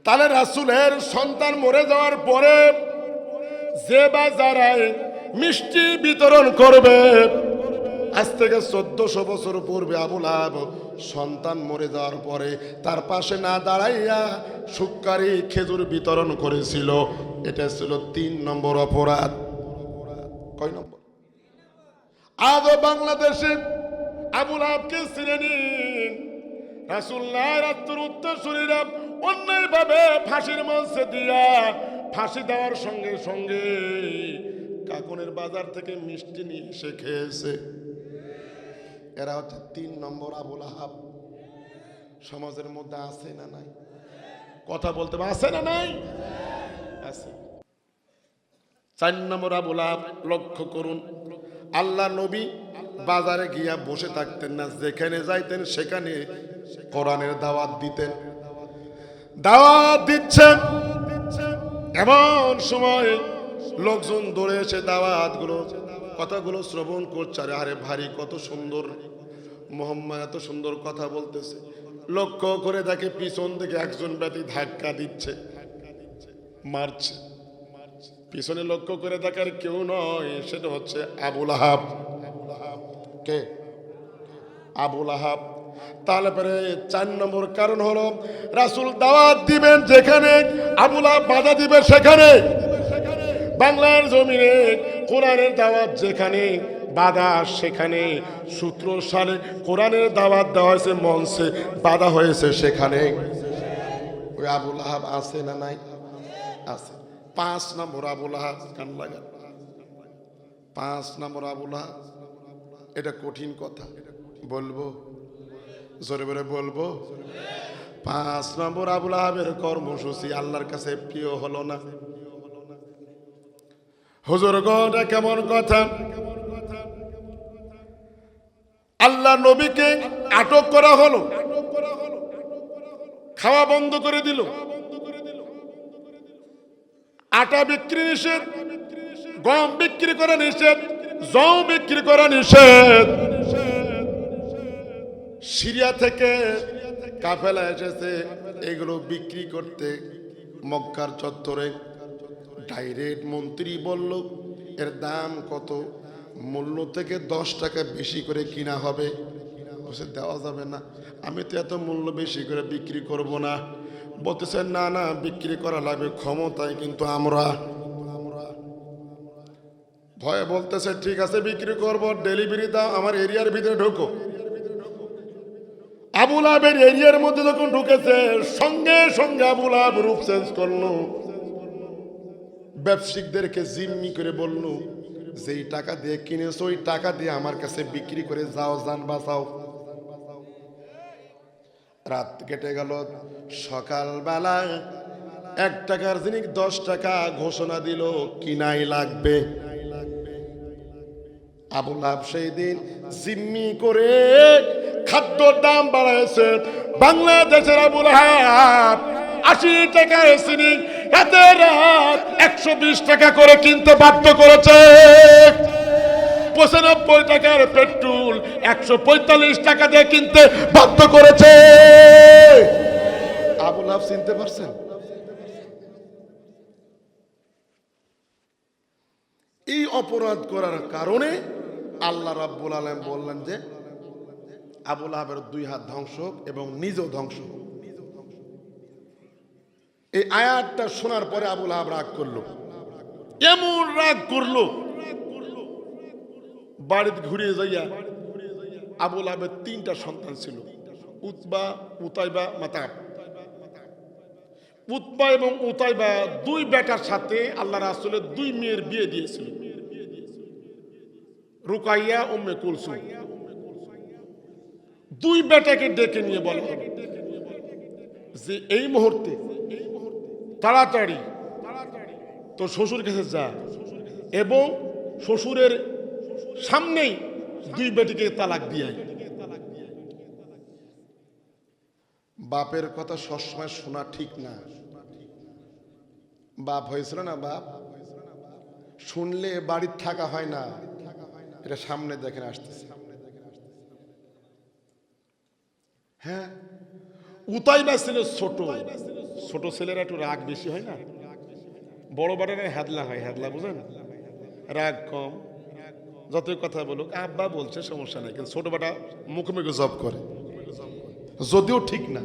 তাহলে রাসূলের সন্তান মরে যাওয়ার পরে যে বাজারায় মিষ্টি বিতরণ করবে, আজ থেকে 1400 বছর পূর্বে আবু লাহাব সন্তান মরে যাওয়ার পরে তার পাশে না দাঁড়াইয়া সুক্কারি খেজুর বিতরণ করেছিল। এটা ছিল 3 নম্বর অপরাধ। কয় নম্বর? আজও বাংলাদেশে আবু লাহাবকে চিনে নিন। রাসূলুল্লাহ রাত্র উত্তরসূরিরা অন্যায়ভাবে ফাঁসির মঞ্চে দিয়া ফাঁসি দেওয়ার সঙ্গে সঙ্গে কাকনের বাজার থেকে মিষ্টি নিয়ে এসে খেয়েছে। এরা হচ্ছে 3 নম্বর আবু লাহাব। সমাজের মধ্যে আছে না নাই? কথা বলতে আছে না নাই? আছে। 4 নম্বর আবু লাহাব। লক্ষ্য করুন, আল্লাহ নবী বাজারে গিয়া বসে থাকতেন না, যেখানে যাইতেন সেখানে কোরআনের দাওয়াত দিতেন। দাওয়াত দিচ্ছেন, এমন সময় লোকজন দৌড়ে এসে দাওয়াতগুলো কথাগুলো শ্রবণ করছে। আরে ভারী কত সুন্দর, মোহাম্মদ এত সুন্দর কথা বলতেছে। লক্ষ্য করে দেখে পিছন থেকে একজন ব্যক্তি ধাক্কা দিচ্ছে, মারছে। পিছনে লক্ষ্য করে দেখার কেউ নয়, সেটা হচ্ছে আবু লাহাব। কে? আবু লাহাব। তাহলে পরে 4 নম্বর কারণ হলো রাসূল দাওয়াত দিবেন যেখানে, আবু লাহাব বাধা দিবে সেখানে। বাংলার জমিনে কোরআনের দাওয়াত যেখানে, বাধা সেখানে। 17 সালে কোরআনের দাওয়াত দেওয়া হয়েছে মঞ্চে, বাধা হয়েছে সেখানে। ওই আবু লাহাব আছে না নাই? আছে। 5 নম্বর আবু লাহাব। কান লাগা। 5 নম্বর আবু লাহাব। এটা কঠিন কথা, বলবো জোরে জোরে বলবো। 5 নম্বর আবু লাহাবের কর্মসূচি আল্লাহর কাছে প্রিয় হলো না। হুজুর গো, এটা কেমন কথা? আল্লাহ নবীকে আটক করা হলো, খাওয়া বন্ধ করে দিল, আটা বিক্রি নিষেধ, গম বিক্রি করা নিষেধ, জও বিক্রি করা নিষেধ। সিরিয়া থেকে কাফেলা এসেছে এগুলো বিক্রি করতে মক্কার চত্বরে। ডাইরেক্ট মন্ত্রী বলল এর দাম কত? মূল্য থেকে 10 টাকা বেশি করে কিনা হবে। বলছে দেওয়া যাবে না, আমি তো এত মূল্য বেশি করে বিক্রি করব না। বলতেছে না না, বিক্রি করা লাগবে, ক্ষমতায় কিন্তু আমরা। ভয়ে বলতেছে ঠিক আছে বিক্রি করব, ডেলিভারি দাও, আমার এরিয়ার ভিতরে ঢোকো। আবু লাহাবের এরিয়ার মধ্যে যখন ঢুকেছে, সঙ্গে সঙ্গে আবু লাহাব রূপ চেঞ্জ করলো। ব্যবসায়িকদেরকে জিম্মি করে বলল, যেই টাকা দিয়ে কিনেছো ওই টাকা দিয়ে আমার কাছে বিক্রি করে যাও, জান বাঁচাও। রাত কেটে গেল। সকালবেলা 1 টাকার জিনিস 10 টাকা ঘোষণা দিল, কিনাই লাগবে। আবু লাহাব সেই দিন জিম্মি করে খাদ্যর দাম বাড়াইছে। বাংলাদেশের আবু লাহাব 80 টাকার চিনি এতে রাত 120 টাকা করে কিনতে বাধ্য করেছে। 95 টাকার পেট্রোল 145 টাকা দিয়ে কিনতে বাধ্য করেছে। আবু লাহাব চিনতে পারছেন? এই অপরাধ করার কারণে আল্লাহ রাব্বুল আলামিন বললেন যে আবু লাহাবের 2 হাত ধ্বংস এবং নিজেও ধ্বংস। এই আয়াতটা শোনার পরে আবু লাহাব রাগ করলো, এমন রাগ করলো, বাড়িতে ঘুরে যাইয়া। আবু লাহাবের 3টা সন্তান ছিল, উতবা, উতাইবা, মাতাব। উতবা এবং উতাইবা 2 বেটার সাথে আল্লাহ রাসূলের 2 মেয়ের বিয়ে দিয়েছিল, রুকাইয়া, উম্মে কুলসুম। 2 বেটাকে ডেকে নিয়ে বলা হলো যে এই মুহূর্তে তাড়াতাড়ি তো শ্বশুর কাছে যা এবং শ্বশুরের সামনেই 2 বেটিকে তালাক দিয়ে আয়। বাপের কথা সবসময় শোনা ঠিক না, বাপ হয়েছিল না বাপ, শুনলে বাড়ির থাকা হয় না, এটা সামনে দেখেন আসতেছে। হ্যাঁ, উতাইবা ছিল ছোট, ছোট ছেলেরা একটু রাগ বেশি হয় না, বড় বাড়ির হ্যাদলা হয়, হ্যাদলা বুঝেন, রাগ কম, যতই কথা বলুক আব্বা বলছে সমস্যা নাই, কিন্তু ছোট বাটা মুখে মুখে জব করে, যদিও ঠিক না।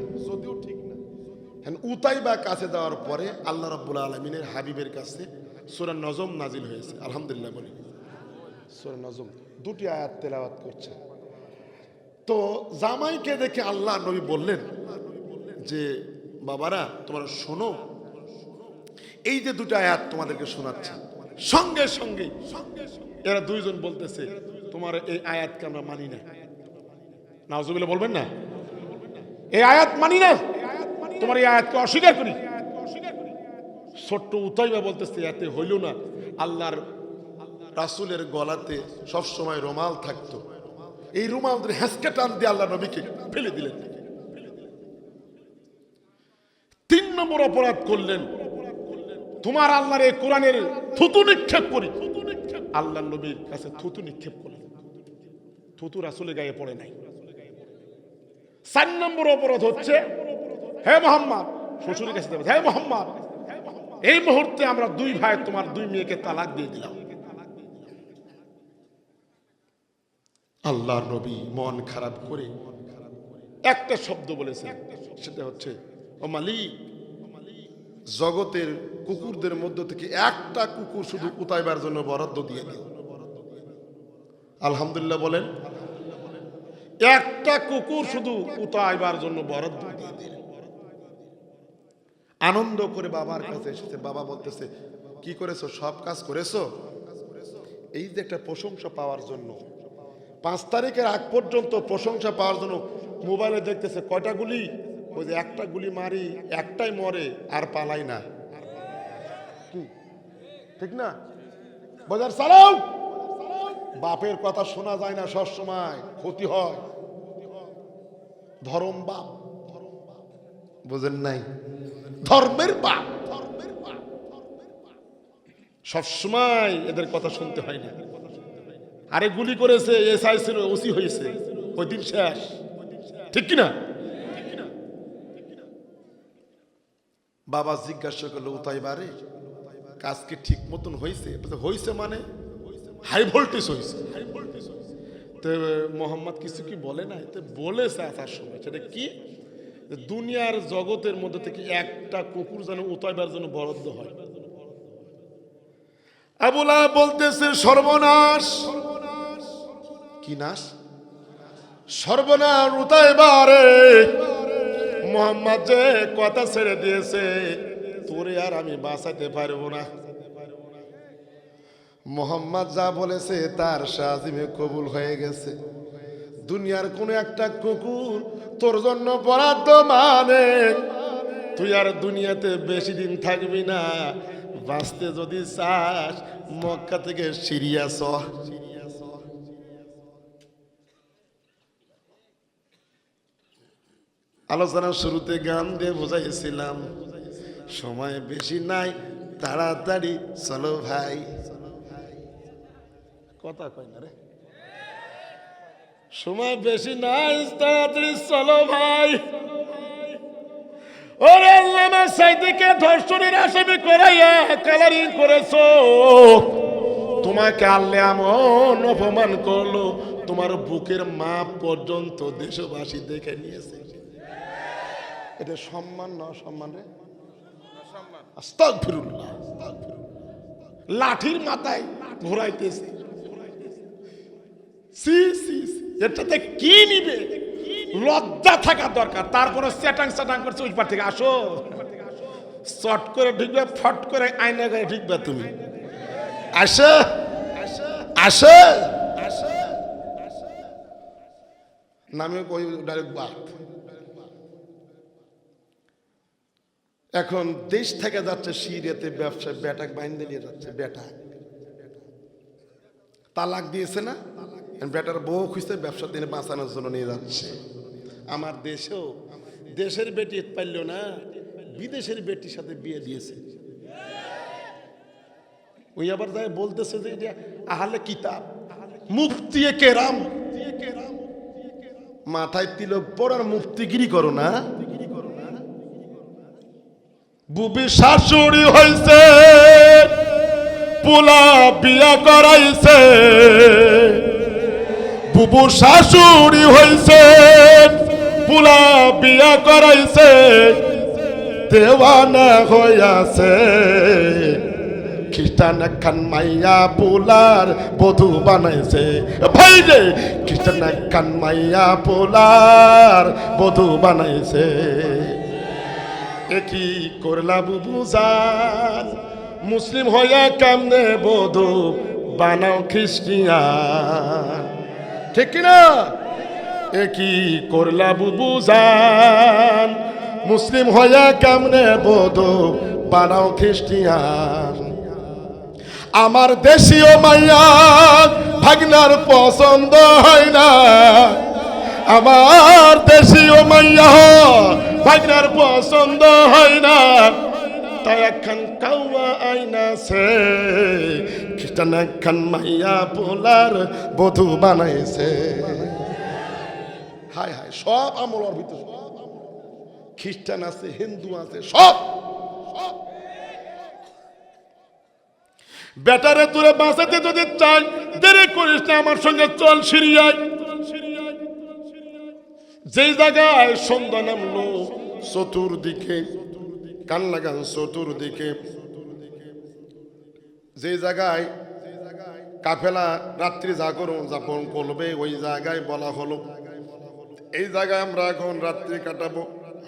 উতাইবা কাছে দেওয়ার পরে আল্লাহ রাব্বুল আলামিনের হাবিবের কাছে সূরা নজম নাজিল হয়েছে। আলহামদুলিল্লাহ বলি। সূরা নজম 2টি আয়াত তেলাওয়াত করছে। তো জামাইকে দেখে আল্লাহ নবী বললেন যে বাবারা তোমরা শোনো, এই যে 2টা আয়াত তোমাদেরকে শোনাচ্ছি। সঙ্গে সঙ্গে এরা দুইজন বলতেছে তোমার এই আয়াতকে আমরা মানি না। নাউজুবিল্লাহ বলবেন না, এই আয়াত মানি না, তোমার এই আয়াতকে অস্বীকার করি। ছোট্ট উতাইবা বলতেছে এতে হইল না, আল্লাহর রাসূলের গলাতে সব সময় রুমাল থাকতো, এই রুমাল ধরে হ্যাঁচকা টান দিয়ে আল্লাহ নবীকে ফেলে দিলেন। 3 নম্বর অপরাধ করলেন, তোমার আল্লাহর এই কোরআনের থুতু নিক্ষেপ করি। আল্লাহ নবীর কাছে থুতু নিক্ষেপ করলেন, থুতু রাসূলের গায়ে পড়ে নাই। 4 নম্বর অপরাধ হচ্ছে, হে মুহাম্মদ, শ্বশুরের কাছে যাবে, হে মুহাম্মদ এই মুহূর্তে আমরা 2 ভাই তোমার 2 মেয়েকে তালাক দিয়ে দিলাম। আল্লাহর নবী মন খারাপ করে একটা শব্দ বলেছেন, সেটা হচ্ছে ও মালিক, জগতের কুকুরদের মধ্য থেকে একটা কুকুর শুধু উতাইবার জন্য বরাদ্দ দিয়ে দিন। আলহামদুলিল্লাহ বলেন, একটা কুকুর শুধু উতাইবার জন্য বরাদ্দ দিয়ে দিন। আনন্দ করে বাবার কাছে এসেছে, বাবা বলতেছে কি করেছো, সব কাজ করেছো। এই যে একটা প্রশংসা পাওয়ার জন্য 5 তারিখের আগ পর্যন্ত প্রশংসা পাওয়ার জন্য মোবাইলে দেখতেছে কয়টা গুলি, ওই যে একটা গুলি মারি একটাই মরে আর পালাই না, ঠিক না? বাজার চালাও, বাপের কথা শোনা যায় না, সব সময় ক্ষতি হয়। ধর্ম বাপ, বুঝেন নাই, ধর্মের বাপ, সবসময় এদের কথা শুনতে হয় না। আরে গুলি করেছে, এসআই ছিল, ওসি হয়েছে, ওই দিন শেষ, ঠিক কিনা? বাবা জিজ্ঞাসা করলো উতাইবারে কাজ কি ঠিক মতন হয়েছে? হয়েছে মানে হাই ভোল্টেজ হয়েছে। তো মোহাম্মদ কিছু কি বলে নাই? তো বলেছে আসার সময়, সেটা কি, দুনিয়ার জগতের মধ্যে থেকে একটা কুকুর যেন উতাইবার জন্য বরাদ্দ হয়। আবু লাহাব বলতেছে সর্বনাশ। কি নাশ? সর্বনাশ উতাইবারে, মোহাম্মদ যে কথা ছেড়ে দিয়েছে, তোরে আর আমি বাঁচাতে পারবো না। মোহাম্মদ যা বলেছে তার শাজিমে কবুল হয়ে গেছে। দুনিয়ার কোন একটা কুকুর তোর জন্য বরাদ্দ মানে তুই আর দুনিয়াতে বেশি দিন থাকবি না। বাঁচতে যদি চাস মক্কা থেকে সিরিয়া চ। আলোচনার শুরুতে গান দিয়ে বোঝাইছিলাম সময় বেশি নাই, তাড়াতাড়ি চলো ভাই। কথা কয় না রে, সময় বেশি নাই, তাড়াতাড়ি চলো ভাই। ওরে আল্লামা সাইদিকে ধর্ষণের আসামি করাইয়া কালারিং করেছো, তোমাকে আল্লাহ এমন অপমান করলো তোমার বুকের মাপ পর্যন্ত দেশবাসী দেখে নিয়েছে। এটা সম্মান না অসম্মান রে? আস্তাগফিরুল্লাহ। লাঠির মাথায় ঘোরাইতেছে, এটাতে কি নিবে? লজ্জা থাকা দরকার। তারপরে চ্যাটাং চ্যাটাং করছে ওই পার থেকে আসো, চট করে ঢুকবে, ফট করে আয়না গায়ে ঢুকবে তুমি। আসে আসে নামে কই ডাইরেক্ট বাদ। এখন দেশ থেকে যাচ্ছে সিরিয়াতে ব্যবসা, বেটাক বাইন্দে নিয়ে যাচ্ছে। বেটা তালাক দিয়েছে না, বেটার বউ খুঁজতে ব্যবসা দিনে বাঁচানোর জন্য নিয়ে যাচ্ছে। আমার দেশেও দেশের বেটি পাইল না, বিদেশের বেটির সাথে বিয়ে দিয়েছে। ওই আবার যাই বলতেছে যে এটা আহলে কিতাব, মুফতি কেরাম, মাথায় তিলক পড়ার মুফতিগিরি করো না। বুবি শাশুড়ি হইছে, পোলা বিয়া করাইছে, বুবু শাশুড়ি হইছে, পোলা বিয়া করাইছে, দেওয়ানা হইয়াছে, খ্রিস্টান একখান মাইয়া পোলার বধূ বানাইছে। ভাই রে, খ্রিস্টান একখান মাইয়া পোলার বধূ বানাইছে। কি করলা বুবু জান, মুসলিম হইয়া কেমনে বধূ বানাও খ্রিস্টিয়ান, ঠিক কিনা? কি করলা বুবু জান, মুসলিম হইয়া কেমনে বধূ বানাও খ্রিস্টিয়ান। আমার দেশীয় মাইয়া ভাগনার পছন্দ হয় না, আমার দেশীয় মাইয়া ভাগনার পছন্দ হয় না, তাই একখান কাউয়া আইনাছে, খ্রিস্টান একখান মাইয়া পোলার বধূ বানাইছে। হায় হায়, সব আমলার ভিতরে খ্রিস্টান আছে, হিন্দু আছে, সব। বেটারে তোরে বাঁচাতে যদি চাই, দেরি করিস না, আমার সঙ্গে চল সিরিয়ায়। যেই জায়গায় সন্ধ্যা নামলো, চতুর্দিকে কান লাগান, চতুর্দিকে যে জায়গায় কাফেলা রাত্রি জাগরণ যাপন করবে, ওই জায়গায় বলা হলো এই জায়গায় আমরা এখন রাত্রি কাটাবো।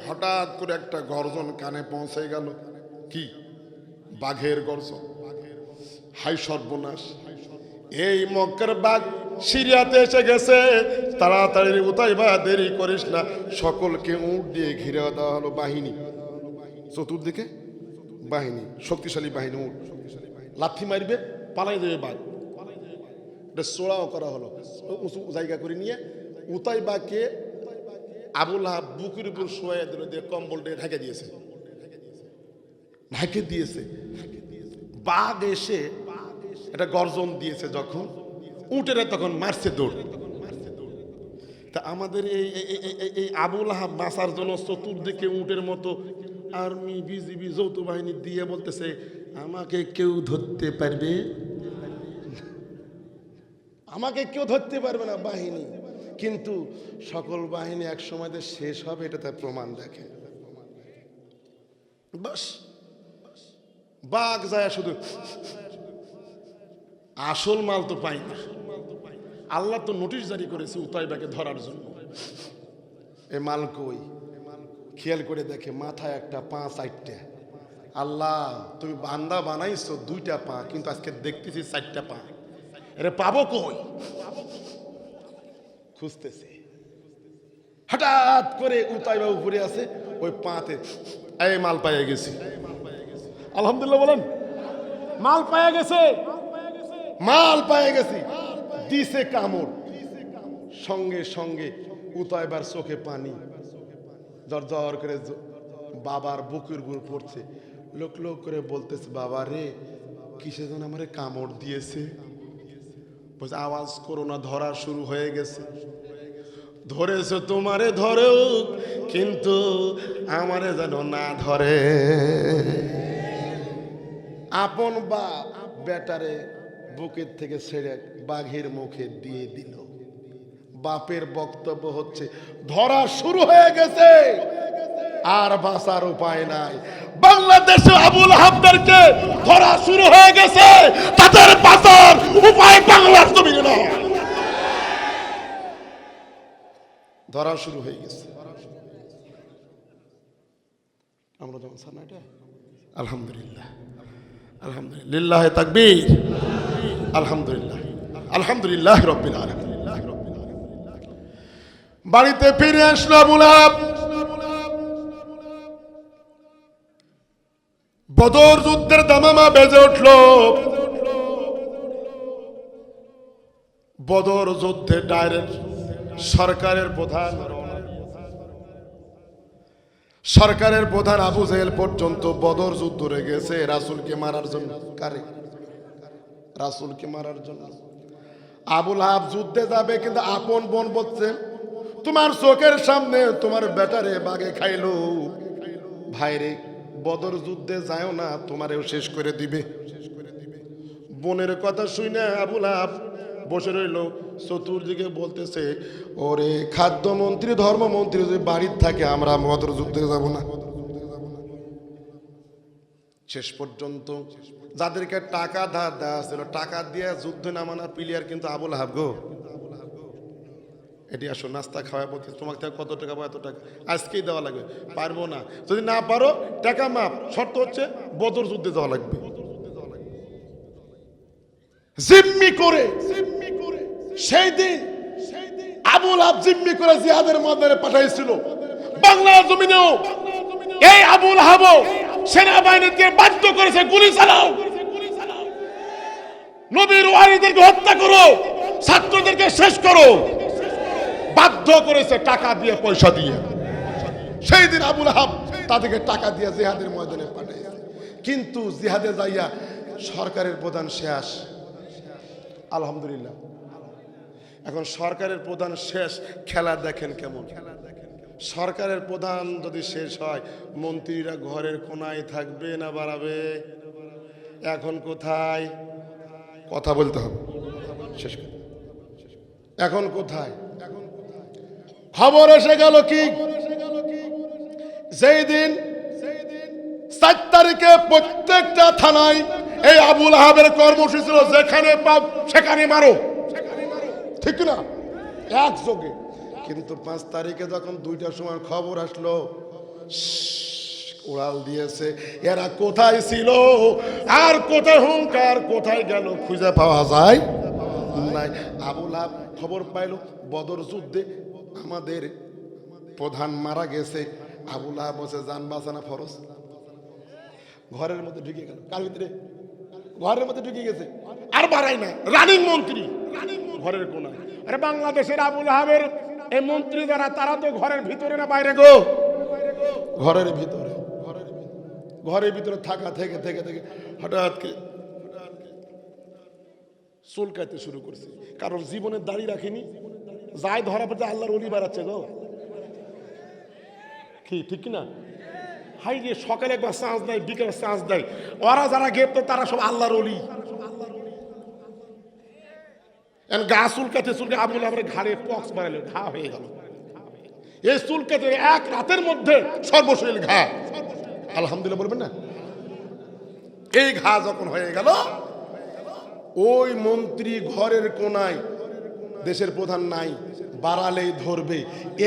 হঠাৎ করে একটা গর্জন কানে পৌঁছে গেল। কি? বাঘের গর্জন। হাই সর্বনাশ, এই মক্কার বাঘ সিরিয়াতে এসে গেছে, তাড়াতাড়ি উতাইবা, দেরি করিস না। সকলকে উট দিয়ে ঘিরে দেওয়া হলো বাহিনী, চতুর্দিকে বাহিনী, শক্তিশালী বাহিনী। উট লাথি মারবে, পালাই দেবে বাঘ। এটা চোড়াও করা হলো, উঁচু জায়গা করে নিয়ে উতাইবাকে আবুল আহাব বুকের উপর শোয়া দিল, দিয়ে কম্বল দিয়ে ঢেকে দিয়েছে, ঢেকে দিয়েছে। বাঘ এসে একটা গর্জন দিয়েছে যখন, উটেরা তখন মারছে দৌড়। তা আমাদের এই আবুল আহাব বাঁচার জন্য চতুর্দিকে উটের মতো আর্মি, বিজিবি, যৌথ বাহিনী দিয়ে বলতেছে, আমাকে কেউ ধরতে পারবে, আমাকে কেউ ধরতে পারবে না বাহিনী। কিন্তু সকল বাহিনী এক সময় শেষ হবে, এটা তার প্রমাণ দেখে। বাস বাঘ যায় শুধু, আসল মাল তো পাই না। আল্লাহ তো নোটিশ জারি করেছে উতাইবাকে ধরার জন্য। এ মাল কই? খেয়াল করে দেখে, মাথায় একটা, পা চারটে। আল্লাহ, তুমি বান্দা বানাইছো দুইটা পা, কিন্তু আজকে দেখতেছি চারটা পা। এরে পাবো কই? খুঁজতেছে। হঠাৎ করে উতাইবা উপরে আছে, ওই পাতে এই মাল পাইয়া গেছি। আলহামদুলিল্লাহ বলেন, মাল পাইয়া গেছে, মাল পাইয়া গেছি। দিছে কামড়, সঙ্গে সঙ্গে উতাইবার চোখে পানি, জ্বর জ্বর করে বাবার বুকের উপর পড়ছে। লোক লোক করে বলতেছে, বাবা রে, কিসে যেন আমারে কামড় দিয়েছে। বলছে, আওয়াজ করো না, ধরা শুরু হয়ে গেছে। ধরেছে তোমারে ধরেও, কিন্তু আমারে যেন না ধরে। আপন বাপ বেটারে বুকের থেকে ছেড়ে বাঘের মুখে দিয়ে দিল। বাপের বক্তব্য হচ্ছে, ধরা শুরু হয়ে গেছে, আর বাঁচার উপায় নাই। বাংলাদেশে আবুল আহাবদেরকে ধরা শুরু হয়ে গেছে, তাদের বাঁচার উপায় বাংলার জমিনে না। ধরা শুরু হয়ে গেছে। আমরা যেমন সানাটা, আলহামদুলিল্লাহ, আলহামদুলিল্লাহ, তাকবীর, আলহামদুলিল্লাহ, আলহামদুলিল্লাহ রাব্বিল আলামিন। বাড়িতে ফিরে আসলো আবুল আহাব। বদর যুদ্ধের দামামা বেজে উঠল। বদর যুদ্ধে ডাইরেক্ট সরকারের প্রধান, সরকারের প্রধান আবু জেহেল পর্যন্ত বদর যুদ্ধে গেছে রাসূলকে মারার জন্য। কারে? রাসূলকে মারার জন্য। আবুল আহাব যুদ্ধে যাবে, কিন্তু আপন বোন বলছে তোমার চোখের সামনে তোমার বেটারে বাগে খাইলো, ভাইরে বদর যুদ্ধে যাও না, তোমারেও শেষ করে দিবে। বোনের কথা শুনে আবুল আহাব বসে রইল, চতুর্দিকে বলতেছে ওরে খাদ্যমন্ত্রী ধর্মমন্ত্রী যদি বাড়ির থাকে আমরা বদর যুদ্ধে যাব না। শেষ পর্যন্ত যাদেরকে টাকা ধার দেওয়া ছিল টাকা দিয়ে যুদ্ধ নামানোর প্লেয়ার কিন্তু আবুল আহাব গো। এটি আসো নাস্তা খাওয়া বলতে তোমাকে থেকে কত টাকা বা এত টাকা আজকেই দেওয়া লাগবে, পারবো না, যদি না পারো টাকা মাপ, শর্ত হচ্ছে বদর যুদ্ধে যাওয়া লাগবে। জিম্মি করে সেই দিন আবুল আহাব জিম্মি করে জিহাদের ময়দানে পাঠাইছিল। বাংলা জমিনেও এই আবুল আহাব সেনাবাহিনীকে বাধ্য করেছে গুলি চালাও, নবীর ওয়ারিদেরকে হত্যা করো, ছাত্রদেরকে শেষ করো, বাধ্য করেছে টাকা দিয়ে পয়সা দিয়ে। সেই দিন আবুল আহাব তাদেরকে টাকা দিয়ে জিহাদের ময়দানে পাঠাইছে। কিন্তু জিহাদে যাইয়া সরকারের প্রধান শেষ, আলহামদুলিল্লাহ। এখন সরকারের প্রধান শেষ, খেলা দেখেন কেমন। সরকারের প্রধান যদি শেষ হয় মন্ত্রীরা ঘরের কোনায় থাকবে না বাড়াবে? এখন কোথায়? কথা বলতে হবে, শেষ কথা। এখন কোথায়? খবর এসে গেল কি যেই দিন 4 তারিখে প্রত্যেকটা থানায় এই আবুল আহাবের কর্মসূচি ছিল, যেখানে পাও সেখানে মারো, ঠিক না একযোগে। কিন্তু 5 তারিখে যখন 2টার সময় খবর আসলো উড়াল দিয়েছে, এরা কোথায় ছিল আর কোথায় হুঙ্কার, কোথায় গেল খুঁজে পাওয়া যায় নাই। আবুল আহাব খবর পাইল বদর যুদ্ধে আমাদের প্রধান মারা গেছে। আবুল আহাব বসে জান বাঁচানো ফরজ, ঘরের মধ্যে ঢুকে গেল। কার ভিতরে? ঘরের মধ্যে ঢুকে গেছে, আর বাড়াই না, রানিং মন্ত্রী ঘরের কোনায়। আরে বাংলাদেশের আবুল আহাবের এই মন্ত্রী যারা, তারা তো ঘরের ভিতরে না বাইরে গো? ঘরের ভিতরে। ঘরের ভিতরে থাকা থেকে থেকে থেকে হঠাৎ চুলকাইতে শুরু করছে, কারণ জীবনে দাড়ি রাখিনি, যাই ধরা পড়ছে আল্লাহর ওলি বাড়াচ্ছে গো, কি ঠিক না? হাই রে, সকালে একবার চান্স দেয়, বিকেলে চান্স দেয়, ওরা যারা গ্রেপ্তার তারা সব আল্লাহর ওলি। গা চুলকাতে চুলকে আবুল আহাবের ঘাড়ে পক্স বাড়ালো, ঘা হয়ে গেল। এই চুলকাতে এক রাতের মধ্যে সর্বশরীর ঘা, আলহামদুলিল্লাহ বলবেন না? এই ঘা যখন হয়ে গেল, ওই মন্ত্রী ঘরের কোনায়, দেশের প্রধান নাই, বাড়ালেই ধরবে,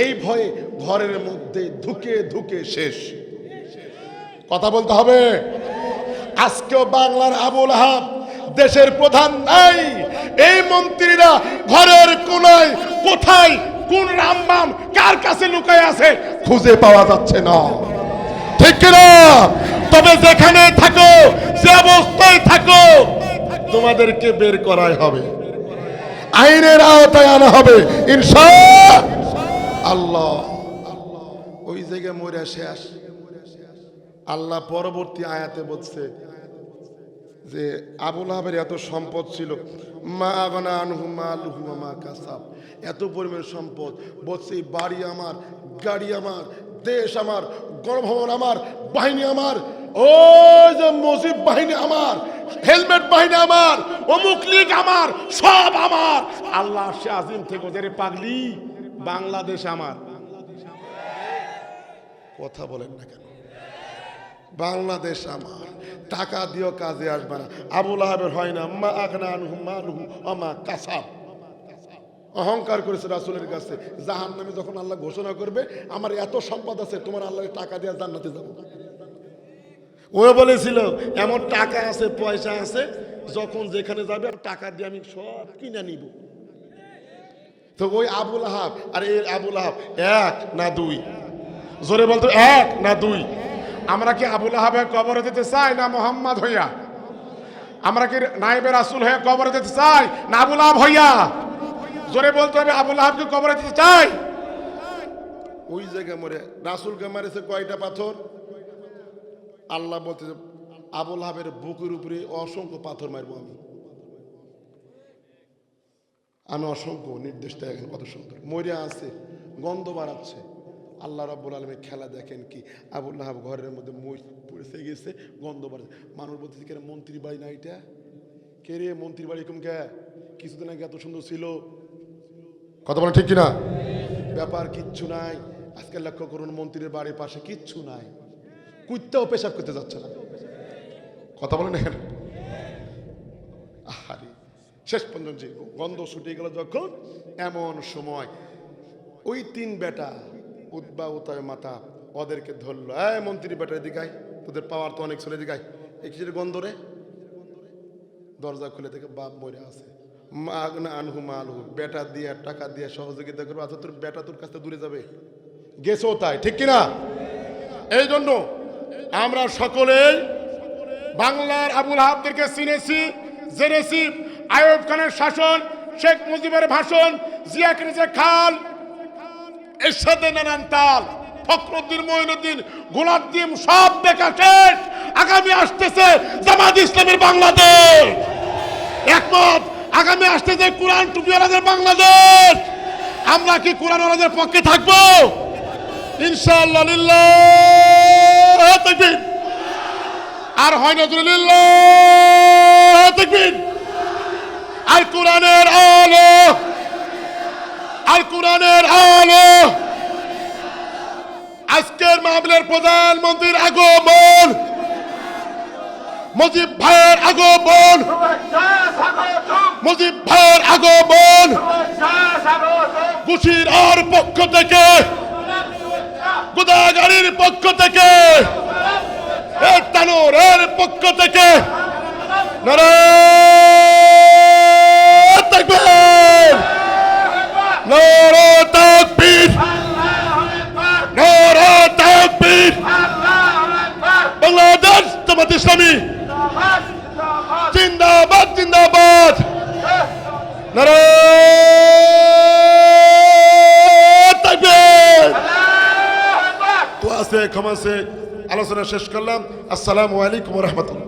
এই ভয়ে ঘরের মধ্যে ধুকে ধুকে শেষ। কথা বলতে হবে। আজকেও বাংলার আবুল আহাব, দেশের প্রধান নাই, এই মন্ত্রীরা ঘরের কোনায় কোথায়, কোন রামবাম কার কাছে লুকায় আছে খুঁজে পাওয়া যাচ্ছে না, ঠিক কিনা? তবে যেখানে থাকো, যে অবস্থায় থাকো, তোমাদেরকে বের করাই হবে, আইনের আওতায় আনা হবে ইনশাআল্লাহ। ওই জায়গায় মরে শেষ। আল্লাহ পরবর্তী আয়াতে বলছে যে আবুল আহাবের এত সম্পদ ছিল, মা আগনা আনহু মালুহু ওয়া মা কাসাব, এত পরিমাণ সম্পদ, বলছে বাড়ি আমার, গাড়ি আমার, দেশ আমার, গণভবন আমার, বাহিনী আমার, ওই যে মুজিব বাহিনী আমার, হেলমেট বাহিনী আমার, অমুক লীগ আমার, সব আমার। আল্লাহ সে আজিম থেকে ওদের পাগলি, বাংলাদেশ আমার। কথা বলেন না কেন? বাংলাদেশ আমার, টাকা দিও কাজে আসবে না। আবুল আহাবের হয় না, মা আগনা আনহু মালুহু ওয়া মা কাসাব। অহংকার করেছে রাসূলের কাছে, জাহান্নামে যখন আল্লাহ ঘোষণা করবে আমার এত সম্পদ আছে, তোমার আল্লাহকে টাকা দিয়ে জান্নাতে যাবো। ও বলেছিল এমন টাকা আছে, পয়সা আছে, যখন যেখানে যাবে টাকা দিয়ে আমি সব কিনে নিব। তো ওই আবুল আহাব আর এই আবুল আহাব এক না দুই? জোরে বলতো, এক না দুই? আমরা কি আবুল আহাবের কবরে যেতে চাই না মোহাম্মদ হইয়া? আমরা কি নায়েবে রাসূল হয়ে কবরে যেতে চাই না আবুল আহাব হইয়া? জোরে বলতে হবে, আবুল আহাবকে কবরে যেতে চাই? ওই জায়গায় মরে রাসূলকে মারেছে কয়টা পাথর? আল্লাহ বলতে আবুল আহাবের বুকের উপরে অসংখ্য পাথর মারবো আমি। আমি অসংখ্য নির্দেশ দেখেন কত সুন্দর মরিয়া আছে, গন্ধ বাড়াচ্ছে। আল্লাহ রাব্বুল আলামিন খেলা দেখেন কি, আবু লাহাব ঘরের মধ্যে মই পড়ে গেছে, গন্ধ বাড়াচ্ছে। মানুষ বলতেছে কে মন্ত্রী বাড়ি না এটা, কে রে মন্ত্রী বাড়ি কম কে, কিছুদিন আগে এত সুন্দর ছিল। কথা বলেন ঠিক কিনা? ব্যাপার কিচ্ছু নাই। আজকে লক্ষ্য করুন মন্ত্রীর বাড়ির পাশে কিচ্ছু নাই, কুত্তাও পেশাব করতে যাচ্ছে না। কথা বলেন এখানে। আহারে শেষ পর্যন্ত যে গন্ধ ছুটে গেল যখন, এমন সময় ওই তিন বেটা উতবা উতায় মাথা ওদেরকে ধরলো, এই মন্ত্রী বেটার দিকায়, তোদের পাওয়ার তো অনেক চলে দিকায়, এই কিসের গন্ধ রে? দরজা খুলে দেখে বাপ মরে আছে। মাগনা আনহু মালহু, বেটা দিয়ে টাকা দিয়ে সহযোগিতা করবে। আচ্ছা তোর বেটা তোর কাছে দূরে যাবে, গেছো তাই, ঠিক কিনা? এই জন্য আমরা সকলেই বাংলার আবুল আহাবদেরকে চিনেছি, জেনেছি। আইয়ুব খানের শাসন, শেখ মুজিবের ভাষণ, জিয়া কেনেছে খাল, এর সাথে নানান তাল, ফখরুদ্দিন মঈনুদ্দিন গোলাদ্দিন সব দেখা শেষ। আগামী আসতেছে জামাত ইসলামের বাংলাদেশ, একমত। আগামী আসতেছে কোরআন টুপিওয়ালাদের বাংলাদেশ। আমরা কি কোরআনওয়ালাদের পক্ষে থাকবো? ইনশাআল্লাহ। লিল্লাহ তাকবীর। আর হয় না লিল্লাহ তাকবীর। আর কোরআনের আলো, আর কোরআনের আলো। আজকের মাহফিলের প্রধানমন্ত্রীর আগমন, মুজিব ভাইয়ের আগমন, মুজিব ভাইয়ের আগমন, কুশিরার পক্ষ থেকে, গোদাগাড়ির পক্ষ থেকে, তানোরের পক্ষ থেকে নারায়ে তাকবীর, নারায়ে তাকবীর, নারায়ে তাকবীর। বাংলাদেশ জামাত ইসলামী জিন্দাবাদ, জিন্দাবাদ। নারায়ে তাকবীর। তো আছে ক্ষমা আছে, আলোচনা শেষ করলাম। আসসালামু আলাইকুম ওয়া রাহমাতুল্লাহ।